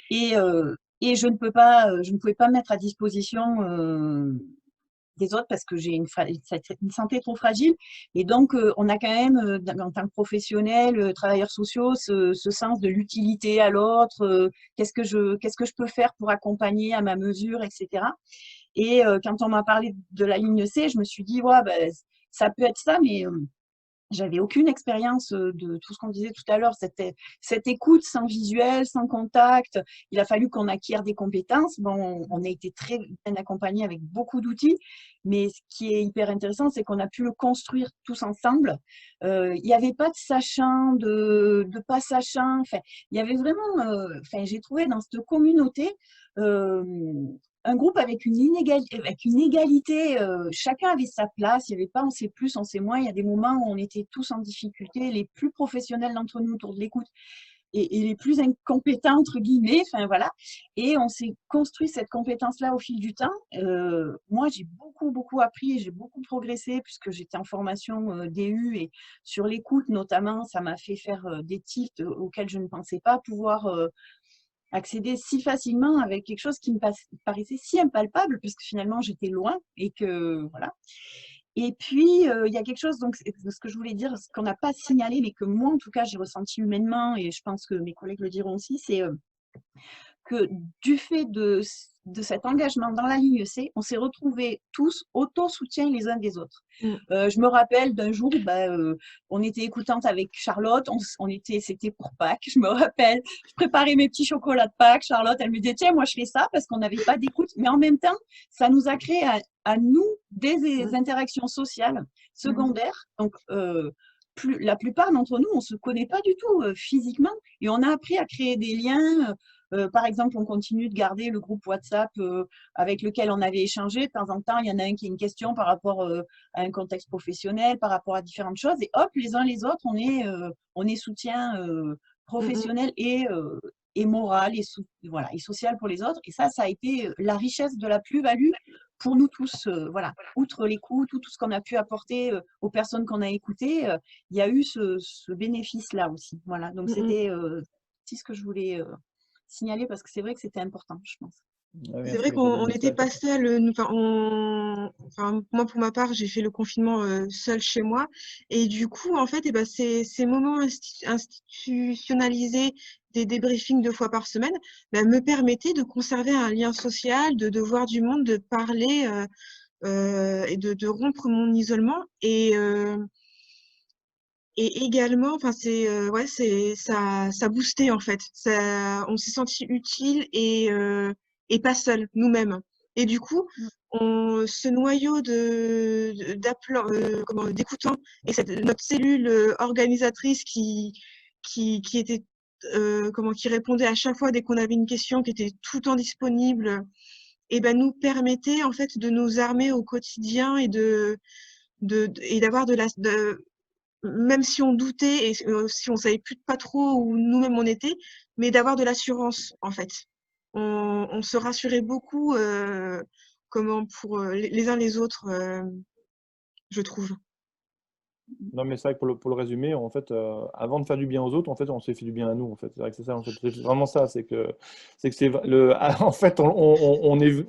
Et je ne pouvais pas mettre à disposition des autres parce que j'ai une santé trop fragile. Et donc, on a quand même, en tant que professionnels, travailleurs sociaux, ce sens de l'utilité à l'autre, qu'est-ce que je peux faire pour accompagner à ma mesure, etc. Et quand on m'a parlé de la ligne C, je me suis dit, ouais, ben, ça peut être ça, mais j'avais aucune expérience de tout ce qu'on disait tout à l'heure, cette écoute sans visuel, sans contact. Il a fallu qu'on acquiert des compétences. Bon, on a été très bien accompagnés avec beaucoup d'outils, mais ce qui est hyper intéressant, c'est qu'on a pu le construire tous ensemble. Il n'y avait pas de sachant, de pas sachant. Enfin, il y avait vraiment, j'ai trouvé dans cette communauté un groupe avec une égalité, chacun avait sa place, il n'y avait pas on sait plus, on sait moins, il y a des moments où on était tous en difficulté, les plus professionnels d'entre nous autour de l'écoute et les plus incompétents, entre guillemets, enfin voilà, et on s'est construit cette compétence-là au fil du temps. Moi, j'ai beaucoup appris et j'ai beaucoup progressé puisque j'étais en formation DU et sur l'écoute notamment, ça m'a fait faire des tilts auxquels je ne pensais pas pouvoir accéder si facilement avec quelque chose qui me paraissait si impalpable, puisque finalement j'étais loin et que voilà. Et puis il y a quelque chose, donc ce que je voulais dire, ce qu'on n'a pas signalé, mais que moi en tout cas j'ai ressenti humainement, et je pense que mes collègues le diront aussi, c'est que du fait de cet engagement dans la ligne C, on s'est retrouvés tous auto-soutien les uns des autres. Je me rappelle d'un jour, on était écoutante avec Charlotte, c'était pour Pâques, je me rappelle, je préparais mes petits chocolats de Pâques, Charlotte, elle me disait, tiens, moi je fais ça parce qu'on n'avait pas d'écoute, mais en même temps, ça nous a créé à nous des interactions sociales secondaires, donc la plupart d'entre nous, on ne se connaît pas du tout physiquement, et on a appris à créer des liens. Par exemple, on continue de garder le groupe WhatsApp avec lequel on avait échangé. De temps en temps, il y en a un qui a une question par rapport à un contexte professionnel, par rapport à différentes choses. Et hop, les uns les autres, on est soutien professionnel et moral voilà, et social pour les autres. Et ça a été la richesse de la plus-value pour nous tous. Voilà. Outre l'écoute, tout ce qu'on a pu apporter aux personnes qu'on a écoutées, il y a eu ce bénéfice-là aussi. Voilà. Donc, c'était ce que je voulais signaler parce que c'est vrai que c'était important, je pense. C'est vrai qu'on n'était pas seul. Moi, pour ma part, j'ai fait le confinement seul chez moi. Et du coup, en fait, eh ben, ces moments institutionnalisés des débriefings 2 fois par semaine me permettaient de conserver un lien social, de voir du monde, de parler et de rompre mon isolement. Et également, enfin, ça boostait en fait. On s'est senti utile et pas seul nous-mêmes. Et du coup, ce noyau d'écoutants et notre cellule organisatrice qui était qui répondait à chaque fois dès qu'on avait une question, qui était tout le temps disponible, et ben nous permettait en fait de nous armer au quotidien et d'avoir même si on doutait et si on savait plus pas trop où nous-mêmes on était, mais d'avoir de l'assurance en fait. On se rassurait beaucoup pour les uns les autres, je trouve. Non, mais c'est vrai que pour le résumer, en fait, avant de faire du bien aux autres, en fait, on s'est fait du bien à nous. En fait, c'est vrai que c'est ça. En fait, c'est vraiment ça. C'est en fait,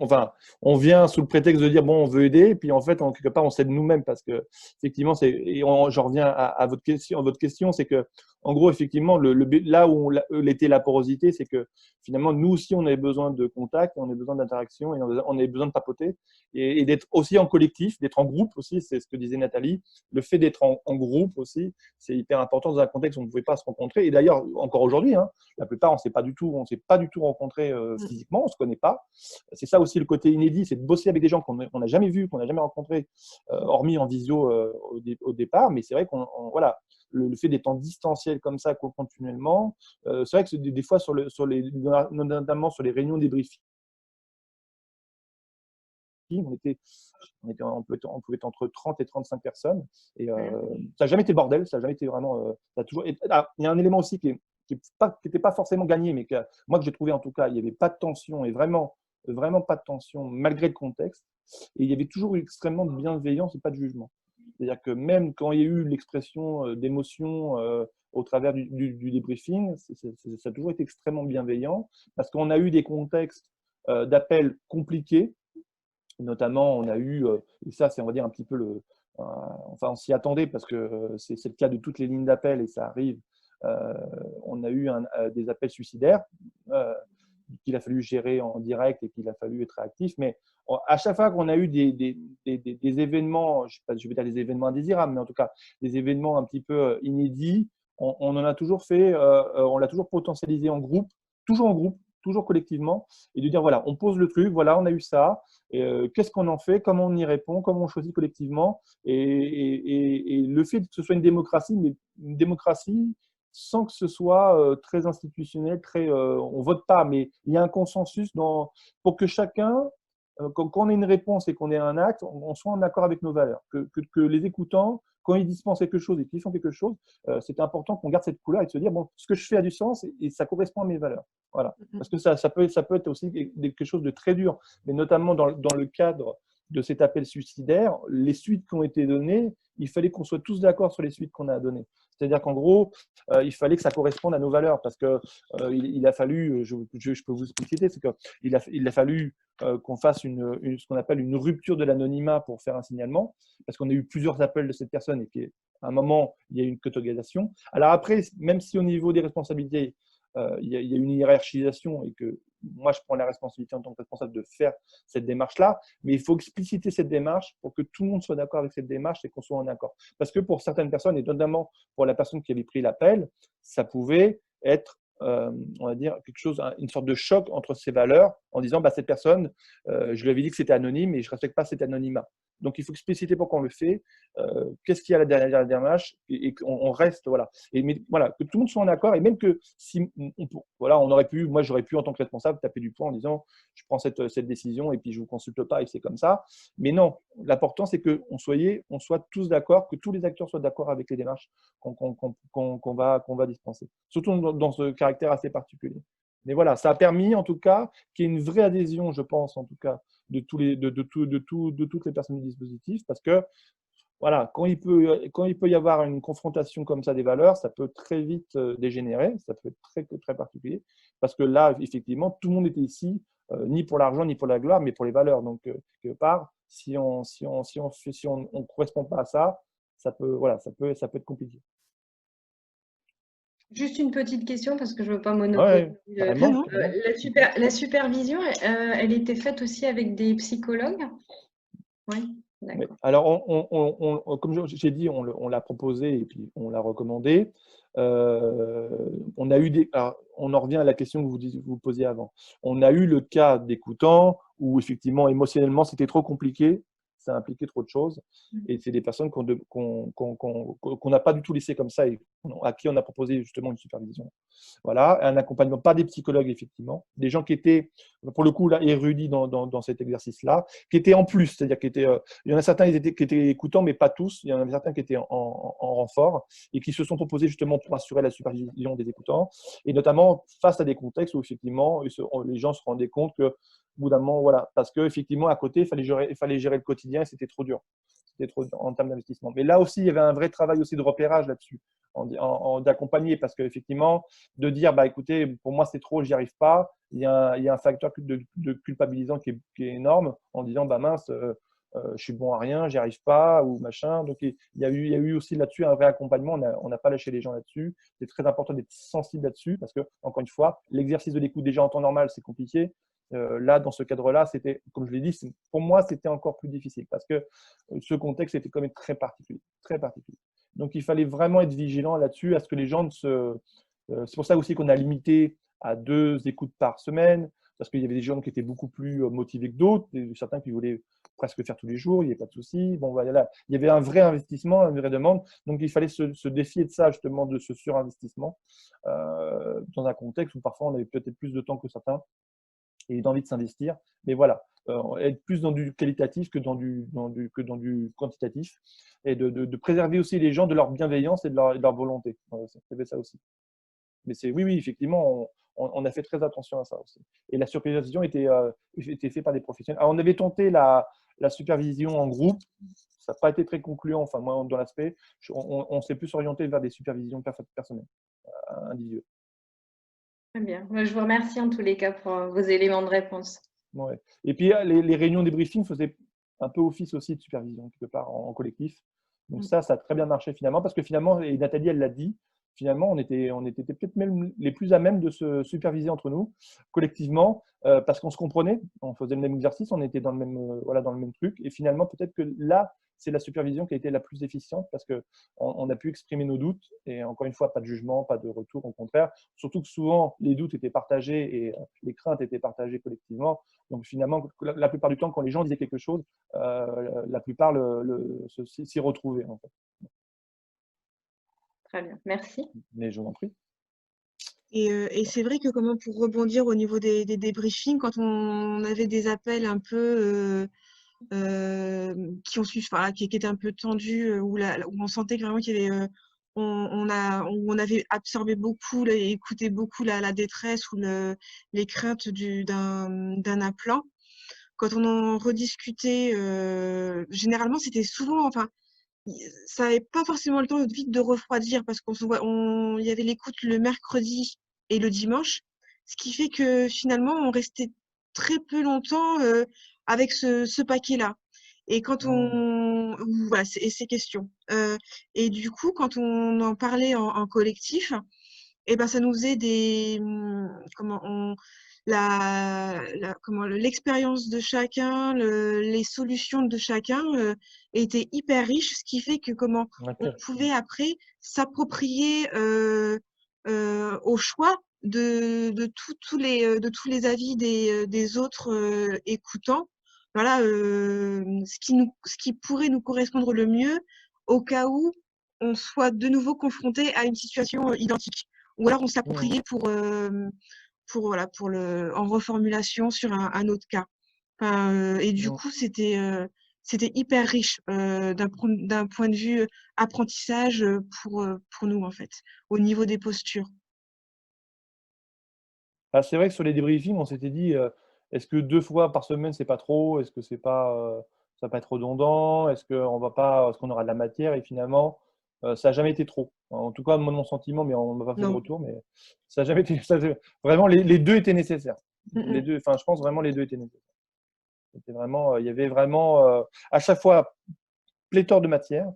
enfin, on vient sous le prétexte de dire bon, on veut aider, et puis en fait, quelque part, on s'aide nous-mêmes parce que effectivement, j'en reviens à votre question. Votre question, c'est que en gros, effectivement, là où était la porosité, c'est que finalement, nous aussi, on avait besoin de contact, on avait besoin d'interaction, et on avait besoin de papoter et d'être aussi en collectif, d'être en groupe aussi. C'est ce que disait Nathalie. Le fait d'être en groupe aussi, c'est hyper important dans un contexte où on ne pouvait pas se rencontrer. Et d'ailleurs, encore aujourd'hui, hein, la plupart, on ne s'est pas du tout rencontrés physiquement, on ne se connaît pas. C'est ça aussi le côté inédit, c'est de bosser avec des gens qu'on n'a jamais vus, qu'on n'a jamais rencontrés, hormis en visio au départ. Mais c'est vrai voilà, le fait d'être en distanciel comme ça continuellement, c'est vrai que des fois, notamment sur les réunions débriefing, on pouvait être entre 30 et 35 personnes. Et ça n'a jamais été le bordel, ça n'a jamais été vraiment. Ça a toujours été... il y a un élément aussi qui n'était pas forcément gagné, mais moi que j'ai trouvé en tout cas, il n'y avait pas de tension et vraiment pas de tension malgré le contexte. Et il y avait toujours extrêmement de bienveillance et pas de jugement. C'est-à-dire que même quand il y a eu l'expression d'émotion au travers du débriefing, ça a toujours été extrêmement bienveillant parce qu'on a eu des contextes d'appels compliqués. Notamment, on a eu, et ça c'est on va dire un petit peu enfin on s'y attendait parce que c'est le cas de toutes les lignes d'appel et ça arrive, on a eu des appels suicidaires qu'il a fallu gérer en direct et qu'il a fallu être réactif. Mais à chaque fois qu'on a eu des événements, je vais dire des événements indésirables, mais en tout cas des événements un petit peu inédits, on en a toujours fait, on l'a toujours potentialisé en groupe, toujours collectivement, et de dire voilà, on pose le truc, voilà, on a eu ça, qu'est-ce qu'on en fait, comment on y répond, comment on choisit collectivement, et le fait que ce soit une démocratie, mais une démocratie sans que ce soit très institutionnel, on vote pas, mais il y a un consensus pour que chacun, quand on a une réponse et qu'on ait un acte, on soit en accord avec nos valeurs, que les écoutants, quand ils dispensent quelque chose et qu'ils font quelque chose, c'est important qu'on garde cette couleur et de se dire bon, ce que je fais a du sens et ça correspond à mes valeurs. Voilà. Parce que ça peut être aussi quelque chose de très dur, mais notamment dans le cadre de cet appel suicidaire, les suites qui ont été données, il fallait qu'on soit tous d'accord sur les suites qu'on a données. C'est-à-dire qu'en gros, il fallait que ça corresponde à nos valeurs parce que il a fallu, je peux vous expliquer, c'est qu'il a fallu qu'on fasse ce qu'on appelle une rupture de l'anonymat pour faire un signalement, parce qu'on a eu plusieurs appels de cette personne et qu'à un moment, il y a eu une catégorisation. Alors après, même si au niveau des responsabilités, il y a une hiérarchisation et que moi, je prends la responsabilité en tant que responsable de faire cette démarche-là, mais il faut expliciter cette démarche pour que tout le monde soit d'accord avec cette démarche et qu'on soit en accord. Parce que pour certaines personnes, et notamment pour la personne qui avait pris l'appel, ça pouvait être, on va dire, une sorte de choc entre ses valeurs en disant bah, cette personne, je lui avais dit que c'était anonyme et je ne respecte pas cet anonymat. Donc, il faut expliciter pourquoi on le fait, qu'est-ce qu'il y a derrière la démarche et qu'on reste, voilà. Mais voilà, que tout le monde soit en accord et même que si voilà, moi j'aurais pu en tant que responsable taper du poing en disant je prends cette décision et puis je ne vous consulte pas et c'est comme ça. Mais non, l'important c'est qu'on soit tous d'accord, que tous les acteurs soient d'accord avec les démarches qu'on va dispenser. Surtout dans ce caractère assez particulier. Mais voilà, ça a permis en tout cas qu'il y ait une vraie adhésion, je pense en tout cas, de toutes les personnes du dispositif, parce que voilà, quand il peut y avoir une confrontation comme ça des valeurs, ça peut très vite dégénérer, ça peut être très particulier, parce que là, effectivement, tout le monde était ici, ni pour l'argent, ni pour la gloire, mais pour les valeurs. Donc, quelque part, si on correspond pas à ça, ça peut, voilà, ça peut être compliqué. Juste une petite question parce que je ne veux pas Ouais, monopoliser. carrément, non. carrément. La supervision, elle était faite aussi avec des psychologues? Oui, Mais, d'accord. alors, comme j'ai dit, on l'a proposé et puis on l'a recommandé. On a eu alors, on en revient à la question que vous posiez avant. On a eu le cas d'écoutants où effectivement, émotionnellement, c'était trop compliqué, ça impliquait trop de choses. Et c'est des personnes qu'on n'a pas du tout laissé comme ça et à qui on a proposé justement une supervision. Voilà, un accompagnement, pas des psychologues, effectivement, des gens qui étaient, pour le coup, là, érudits dans cet exercice-là, qui étaient en plus, c'est-à-dire il y en a certains qui étaient écoutants, mais pas tous, il y en a certains qui étaient en renfort et qui se sont proposés justement pour assurer la supervision des écoutants, et notamment face à des contextes où effectivement les gens se rendaient compte que, au bout d'un moment, voilà, parce qu'effectivement, à côté, il fallait gérer le quotidien et c'était trop dur. C'était trop dur en termes d'investissement. Mais là aussi, il y avait un vrai travail aussi de repérage là-dessus, d'accompagner, parce qu'effectivement, de dire, bah, écoutez, pour moi, c'est trop, j'y arrive pas, il y a un facteur de culpabilisant qui est énorme, en disant, bah mince, je suis bon à rien, j'y arrive pas, ou machin. Donc, il y a eu aussi là-dessus un vrai accompagnement. On n'a pas lâché les gens là-dessus. C'est très important d'être sensible là-dessus parce que, encore une fois, l'exercice de l'écoute déjà en temps normal, c'est compliqué. Là, dans ce cadre-là, c'était, comme je l'ai dit, pour moi, c'était encore plus difficile parce que ce contexte était quand même très particulier, très particulier. Donc, il fallait vraiment être vigilant là-dessus, à ce que les gens ne se. C'est pour ça aussi qu'on a limité à 2 écoutes par semaine, parce qu'il y avait des gens qui étaient beaucoup plus motivés que d'autres, certains qui voulaient presque faire tous les jours, il n'y avait pas de souci. Bon, voilà, il y avait un vrai investissement, une vraie demande, donc il fallait se défier de ça, justement, de ce surinvestissement, dans un contexte où parfois on avait peut-être plus de temps que certains et d'envie de s'investir. Mais voilà, être plus dans du qualitatif que dans du quantitatif, et de préserver aussi les gens de leur bienveillance et de leur volonté. C'était ça aussi. Mais oui, effectivement, on a fait très attention à ça aussi. Et la supervision était faite par des professionnels. Alors, on avait tenté la supervision en groupe. Ça n'a pas été très concluant, enfin, moi, dans l'aspect. On s'est plus orienté vers des supervisions personnelles, individuelles. Très bien. Je vous remercie en tous les cas pour vos éléments de réponse. Ouais. Et puis, les réunions des briefings faisaient un peu office aussi de supervision, quelque part, en collectif. Donc ça a très bien marché finalement, parce que finalement, et Nathalie, elle l'a dit, finalement, on était peut-être même les plus à même de se superviser entre nous, collectivement, parce qu'on se comprenait, on faisait le même exercice, on était dans le même, voilà, dans le même truc. Et finalement, peut-être que là, c'est la supervision qui a été la plus efficiente, parce qu'on a pu exprimer nos doutes, et encore une fois, pas de jugement, pas de retour, au contraire. Surtout que souvent, les doutes étaient partagés et les craintes étaient partagées collectivement. Donc finalement, la plupart du temps, quand les gens disaient quelque chose, la plupart s'y retrouvaient, en fait. Très bien, merci. Mais je vous en prie. Et c'est vrai que pour rebondir au niveau des débriefings, quand on avait des appels un peu qui ont suivi, enfin, qui étaient un peu tendus, où on sentait vraiment qu'il y avait, où on avait absorbé beaucoup, écouté beaucoup la détresse ou les craintes d'un appelant. Quand on en rediscutait, généralement, c'était souvent, enfin, ça n'avait pas forcément le temps vite de refroidir parce il y avait l'écoute le mercredi et le dimanche, ce qui fait que finalement, on restait très peu longtemps avec ce paquet-là. Et quand voilà, ces questions. Et du coup, quand on en parlait en collectif, et ben ça nous faisait l'expérience de chacun, les solutions de chacun étaient hyper riches, ce qui fait que on pouvait après s'approprier au choix de tous les avis des autres écoutants. Voilà, ce qui pourrait nous correspondre le mieux au cas où on soit de nouveau confronté à une situation identique. Ou alors on s'appropriait voilà, en reformulation sur un autre cas. Enfin, et du coup, c'était hyper riche d'un point de vue apprentissage pour nous, en fait, au niveau des postures. C'est vrai que sur les débriefings, on s'était dit, est-ce que 2 fois par semaine, c'est pas trop? Est-ce que c'est pas ça va pas être redondant? Est-ce qu'on aura de la matière? Et finalement, ça n'a jamais été trop. En tout cas, moi, mon sentiment, mais on ne m'a pas fait de Non. retour, mais ça n'a jamais été. Vraiment, les deux étaient nécessaires. Mm, Je pense vraiment les deux étaient nécessaires. C'était vraiment, il y avait vraiment à chaque fois pléthore de matière.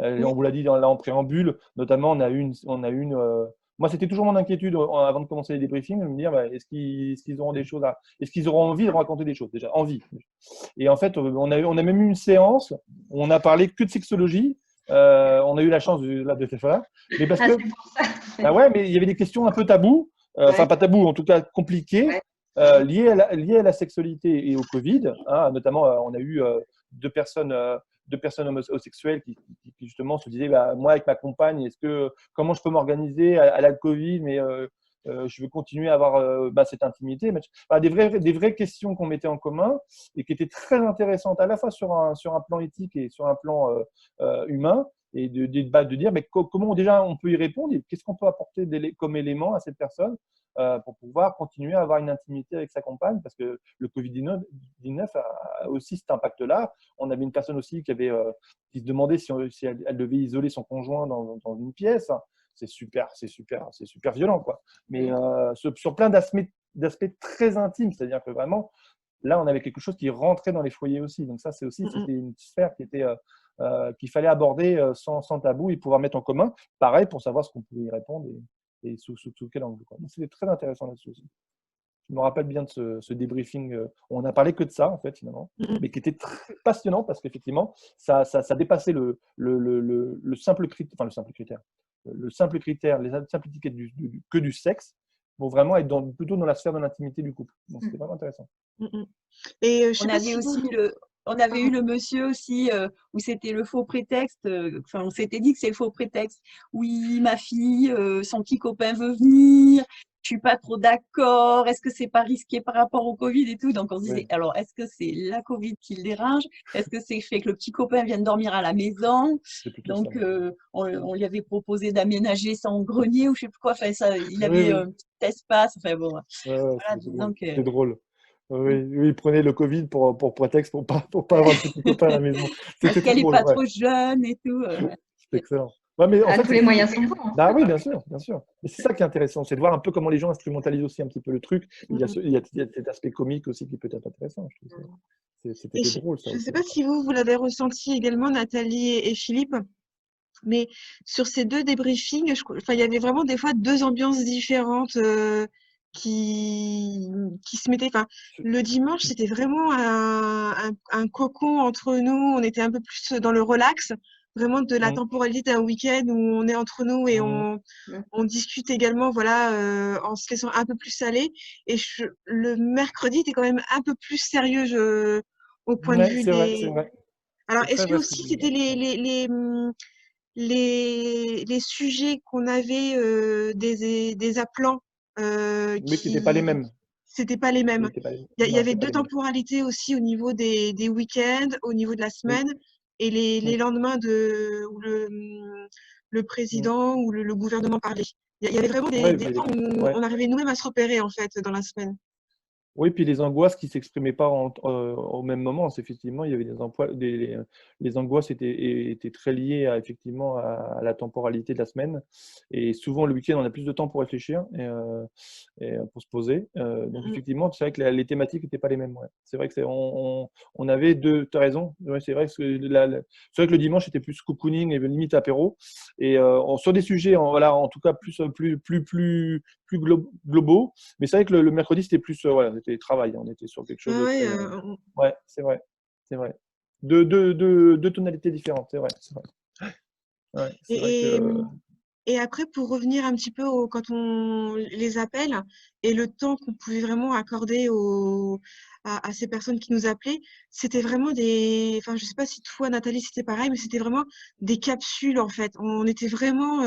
Oui. On vous l'a dit là en préambule, notamment, moi, c'était toujours mon inquiétude avant de commencer les débriefings, de me dire, est-ce qu'ils auront des choses est-ce qu'ils auront envie de raconter des choses déjà, envie. Et en fait, on a même eu une séance où on a parlé que de sexologie. On a eu la chance de faire ça, mais parce que c'est pour ça. ah ouais, mais il y avait des questions un peu tabous, enfin pas tabous, en tout cas compliquées, liées à la sexualité et au Covid. Hein, notamment, on a eu deux personnes homosexuelles qui justement se disaient, moi avec ma compagne, comment je peux m'organiser à la Covid, mais je veux continuer à avoir cette intimité. Des vraies questions qu'on mettait en commun et qui étaient très intéressantes à la fois sur un plan éthique et sur un plan humain. Et de dire comment déjà on peut y répondre et qu'est-ce qu'on peut apporter comme élément à cette personne pour pouvoir continuer à avoir une intimité avec sa compagne, parce que le Covid-19 a aussi cet impact-là. On avait une personne aussi qui se demandait si elle devait isoler son conjoint dans une pièce. C'est super violent, quoi. Mais sur plein d'aspects très intimes, c'est-à-dire que vraiment, là, on avait quelque chose qui rentrait dans les foyers aussi. Donc ça, c'était une sphère qu'il fallait aborder sans tabou et pouvoir mettre en commun. Pareil, pour savoir ce qu'on pouvait y répondre et sous quel angle. Donc c'était très intéressant là-dessus aussi. Je me rappelle bien de ce débriefing où on n'a parlé que de ça, en fait, finalement, mais qui était très passionnant parce qu'effectivement, ça dépassait le simple critère, les simples critères, les simples étiquettes que du sexe, pour vraiment être plutôt dans la sphère de l'intimité du couple. Donc c'était vraiment intéressant. Et je sais On pas avait si aussi vous... on avait eu le monsieur aussi où c'était le faux prétexte. Enfin, on s'était dit que c'est le faux prétexte. Oui, ma fille, son petit copain veut venir. Je suis pas trop d'accord. Est-ce que c'est pas risqué par rapport au Covid et tout? Donc on se disait, Oui. alors est-ce que c'est la Covid qui le dérange? Est-ce que c'est le fait que le petit copain vienne dormir à la maison? C'est plutôt Donc ça. on lui avait proposé d'aménager son grenier ou je sais plus quoi. Enfin ça, il avait Oui. un petit espace. Enfin bon, Ouais, voilà, c'est disons drôle. que C'est drôle. Oui, il prenait le Covid pour prétexte pour pas avoir le petit copain à la maison. est-ce C'était très qu'elle est drôle, pas ouais. trop jeune et tout. C'est excellent. Ouais, mais en Ah, fait, tous les moyens sont bons. bah oui, bien sûr, bien sûr. Mais c'est ça qui est intéressant, c'est de voir un peu comment les gens instrumentalisent aussi un petit peu le truc. Il y a cet aspect comique aussi qui peut être intéressant. Je trouve Et c'était drôle, ça je ne sais aussi. pas si vous l'avez ressenti également, Nathalie et Philippe, mais sur ces deux débriefings, enfin, il y avait vraiment des fois deux ambiances différentes qui se mettaient. Enfin, le dimanche, c'était vraiment un cocon entre nous. On était un peu plus dans le relax, vraiment de la Mmh, temporalité d'un week-end où on est entre nous et mmh. on discute également, voilà, en se laissant un peu plus aller. Et le mercredi était quand même un peu plus sérieux au point de Ouais, vue c'est des. vrai. Alors, C'est est-ce très que vrai ce que aussi tu dis. c'était les sujets qu'on avait des appelants Mais qui n'étaient pas les qui mêmes. c'était pas les Qui mêmes. étaient pas les... Il y Non, avait c'est pas deux les mêmes. temporalités aussi au niveau des week-ends, au niveau de la Oui, semaine et les oui. lendemains où le Mmh. président ou le gouvernement parlait. Il y avait vraiment Ouais, des temps où ouais. on arrivait nous-mêmes à se repérer en fait dans la semaine. Oui, puis les angoisses qui ne s'exprimaient pas au même moment, c'est effectivement, il y avait les angoisses étaient très liées effectivement à la temporalité de la semaine. Et souvent, le week-end, on a plus de temps pour réfléchir et pour se poser. Donc, Mm, effectivement, c'est vrai que les thématiques n'étaient pas les mêmes. Ouais. C'est vrai que on avait deux, tu as raison. Ouais, c'est vrai que c'est vrai que le dimanche, c'était plus cocooning et limite apéro. Et sur des sujets, voilà, en tout cas, plus globaux. Mais c'est vrai que le mercredi, c'était plus voilà, c'était travail. On était sur quelque chose de ouais, très. Ouais, c'est vrai. C'est vrai. Deux tonalités différentes, c'est vrai. C'est vrai. Ouais, c'est vrai et, et, que. Et après, pour revenir un petit peu quand on les appelle et le temps qu'on pouvait vraiment accorder à ces personnes qui nous appelaient, c'était vraiment enfin, je sais pas si toi, Nathalie, c'était pareil, mais c'était vraiment des capsules, en fait. On était vraiment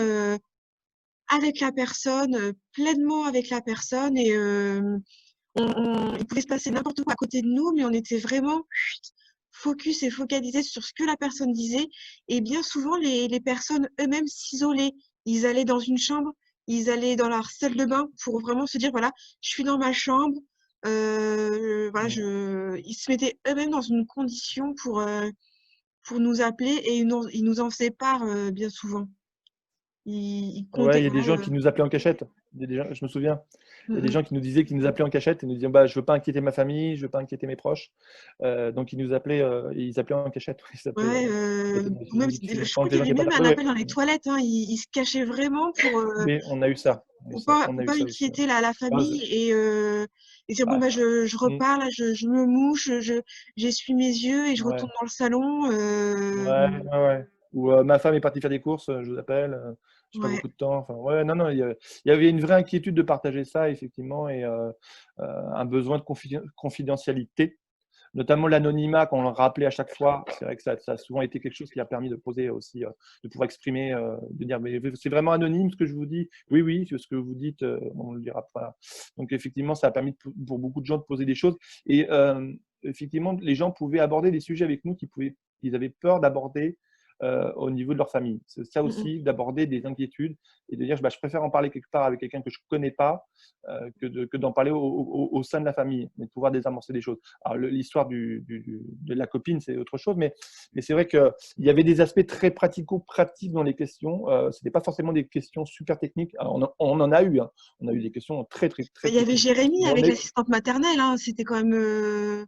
avec la personne, pleinement avec la personne et il pouvait se passer n'importe quoi à côté de nous, mais on était vraiment focus et focalisé sur ce que la personne disait. Et bien souvent, les personnes eux-mêmes s'isolaient. Ils allaient dans une chambre, ils allaient dans leur salle de bain pour vraiment se dire, voilà, je suis dans ma chambre, Voilà, ils se mettaient eux-mêmes dans une condition pour nous appeler et ils nous en faisaient part bien souvent. Ils Ouais, comptaient. il y a des gens qui nous appelaient en cachette. Je me souviens. Il y a des gens qui nous disaient qu'ils nous appelaient en cachette et nous disaient bah, je veux pas inquiéter ma famille, je veux pas inquiéter mes proches. Donc ils appelaient en cachette. Ouais, ou même, je Quand crois les qu'il y gens avait étaient pas même là. un Ouais, appel ouais. dans les toilettes, hein. Ils se cachaient vraiment Mais on a eu ça. On a pour eu pas ça aussi. inquiéter la Ah, famille et dire bon ah, bah je mm, repars là, je me mouche, j'essuie mes yeux et je ouais, retourne dans le salon. ouais, ouais, ouais. Ou ma femme est partie faire des courses, je vous appelle. J'ai pas Ouais. beaucoup de temps. Enfin, ouais, non, non, il y avait une vraie inquiétude de partager ça, effectivement, et un besoin de confidentialité. Notamment l'anonymat, qu'on le rappelait à chaque fois, c'est vrai que ça a souvent été quelque chose qui a permis de poser aussi, de pouvoir exprimer, de dire mais c'est vraiment anonyme ce que je vous dis. Oui, oui, ce que vous dites, on le dira pas. Donc effectivement, ça a permis pour beaucoup de gens de poser des choses. Et effectivement, les gens pouvaient aborder des sujets avec nous qu'ils avaient peur d'aborder au niveau de leur famille. C'est ça Mm, mm. aussi, d'aborder des inquiétudes et de dire bah, je préfère en parler quelque part avec quelqu'un que je ne connais pas que d'en parler au sein de la famille, mais de pouvoir désamorcer des choses. Alors, l'histoire de la copine, c'est autre chose, mais c'est vrai qu'il y avait des aspects très pratico-pratiques dans les questions. Ce n'était pas forcément des questions super techniques. Alors, on en a eu, hein. On a eu des questions très, très, Bah, très il y avait techniques. Jérémy Mais on avec est... l'assistante maternelle, hein. C'était quand même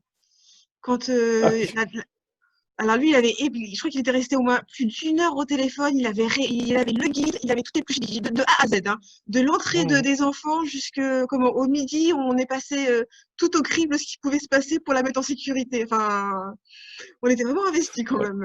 quand Ah, alors lui, je crois qu'il était resté au moins plus d'1 heure au téléphone. Il avait le guide, il avait tout épluché de A à Z, hein. De l'entrée mmh. des enfants au midi, on est passé tout au crible ce qui pouvait se passer pour la mettre en sécurité. Enfin, on était vraiment investis quand même.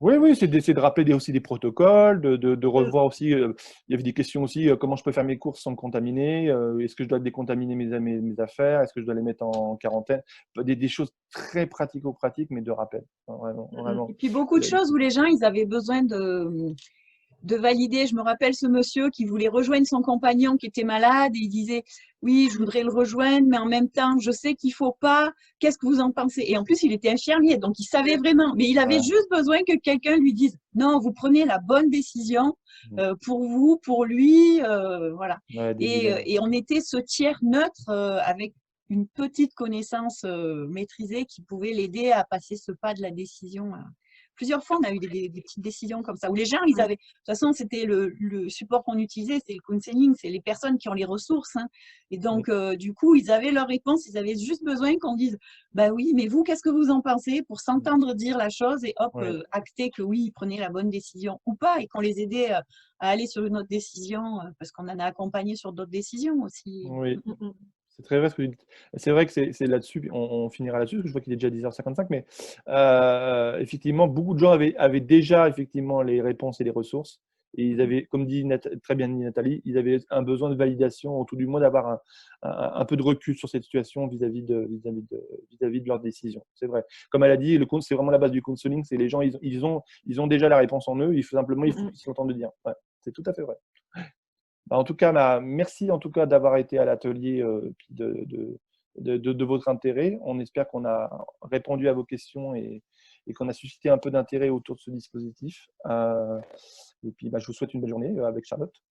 Oui, oui, c'est d'essayer de rappeler aussi des protocoles, de Mm, revoir aussi. Il y avait des questions aussi, comment je peux faire mes courses sans me contaminer? Est-ce que je dois décontaminer mes affaires? Est-ce que je dois les mettre en quarantaine? Des choses très pratico-pratiques, mais de rappel. Enfin, vraiment, mm, Et vraiment. puis beaucoup de choses où les gens, ils avaient besoin de valider. Je me rappelle ce monsieur qui voulait rejoindre son compagnon qui était malade et il disait oui, je voudrais le rejoindre, mais en même temps, je sais qu'il faut pas. Qu'est-ce que vous en pensez? Et en plus, il était infirmier, donc il savait vraiment. Mais il avait Ouais. juste besoin que quelqu'un lui dise non, vous prenez la bonne décision pour vous, pour lui, voilà. Ouais, des dilemmes. Et on était ce tiers neutre avec une petite connaissance maîtrisée qui pouvait l'aider à passer ce pas de la décision. Plusieurs fois, on a eu des petites décisions comme ça, où les gens, ils mm, avaient, de toute façon, c'était le support qu'on utilisait, c'est le counseling, c'est les personnes qui ont les ressources, hein. Et Mm. donc, du coup, ils avaient leur réponse, ils avaient juste besoin qu'on dise, bah oui, mais vous, qu'est-ce que vous en pensez pour s'entendre dire la chose et hop, Ouais. acter que oui, ils prenaient la bonne décision ou pas, et qu'on les aidait à aller sur une autre décision, parce qu'on en a accompagné sur d'autres décisions aussi. Oui. mm, mm. C'est très vrai ce que vous dites. C'est vrai que c'est là-dessus, puis on finira là-dessus, parce que je vois qu'il est déjà 10h55, mais effectivement, beaucoup de gens avaient déjà effectivement les réponses et les ressources. Et ils avaient, comme dit très bien dit Nathalie, ils avaient un besoin de validation, ou tout du moins d'avoir un peu de recul sur cette situation vis-à-vis de leur décision. C'est vrai. Comme elle a dit, c'est vraiment la base du counseling, c'est les gens, ils ont déjà la réponse en eux, simplement, il faut qu'ils s'entendent de dire. Ouais, c'est tout à fait vrai. Bah, en tout cas, merci en tout cas d'avoir été à l'atelier puis de votre intérêt. On espère qu'on a répondu à vos questions et qu'on a suscité un peu d'intérêt autour de ce dispositif. Et puis, bah, je vous souhaite une belle journée avec Charlotte.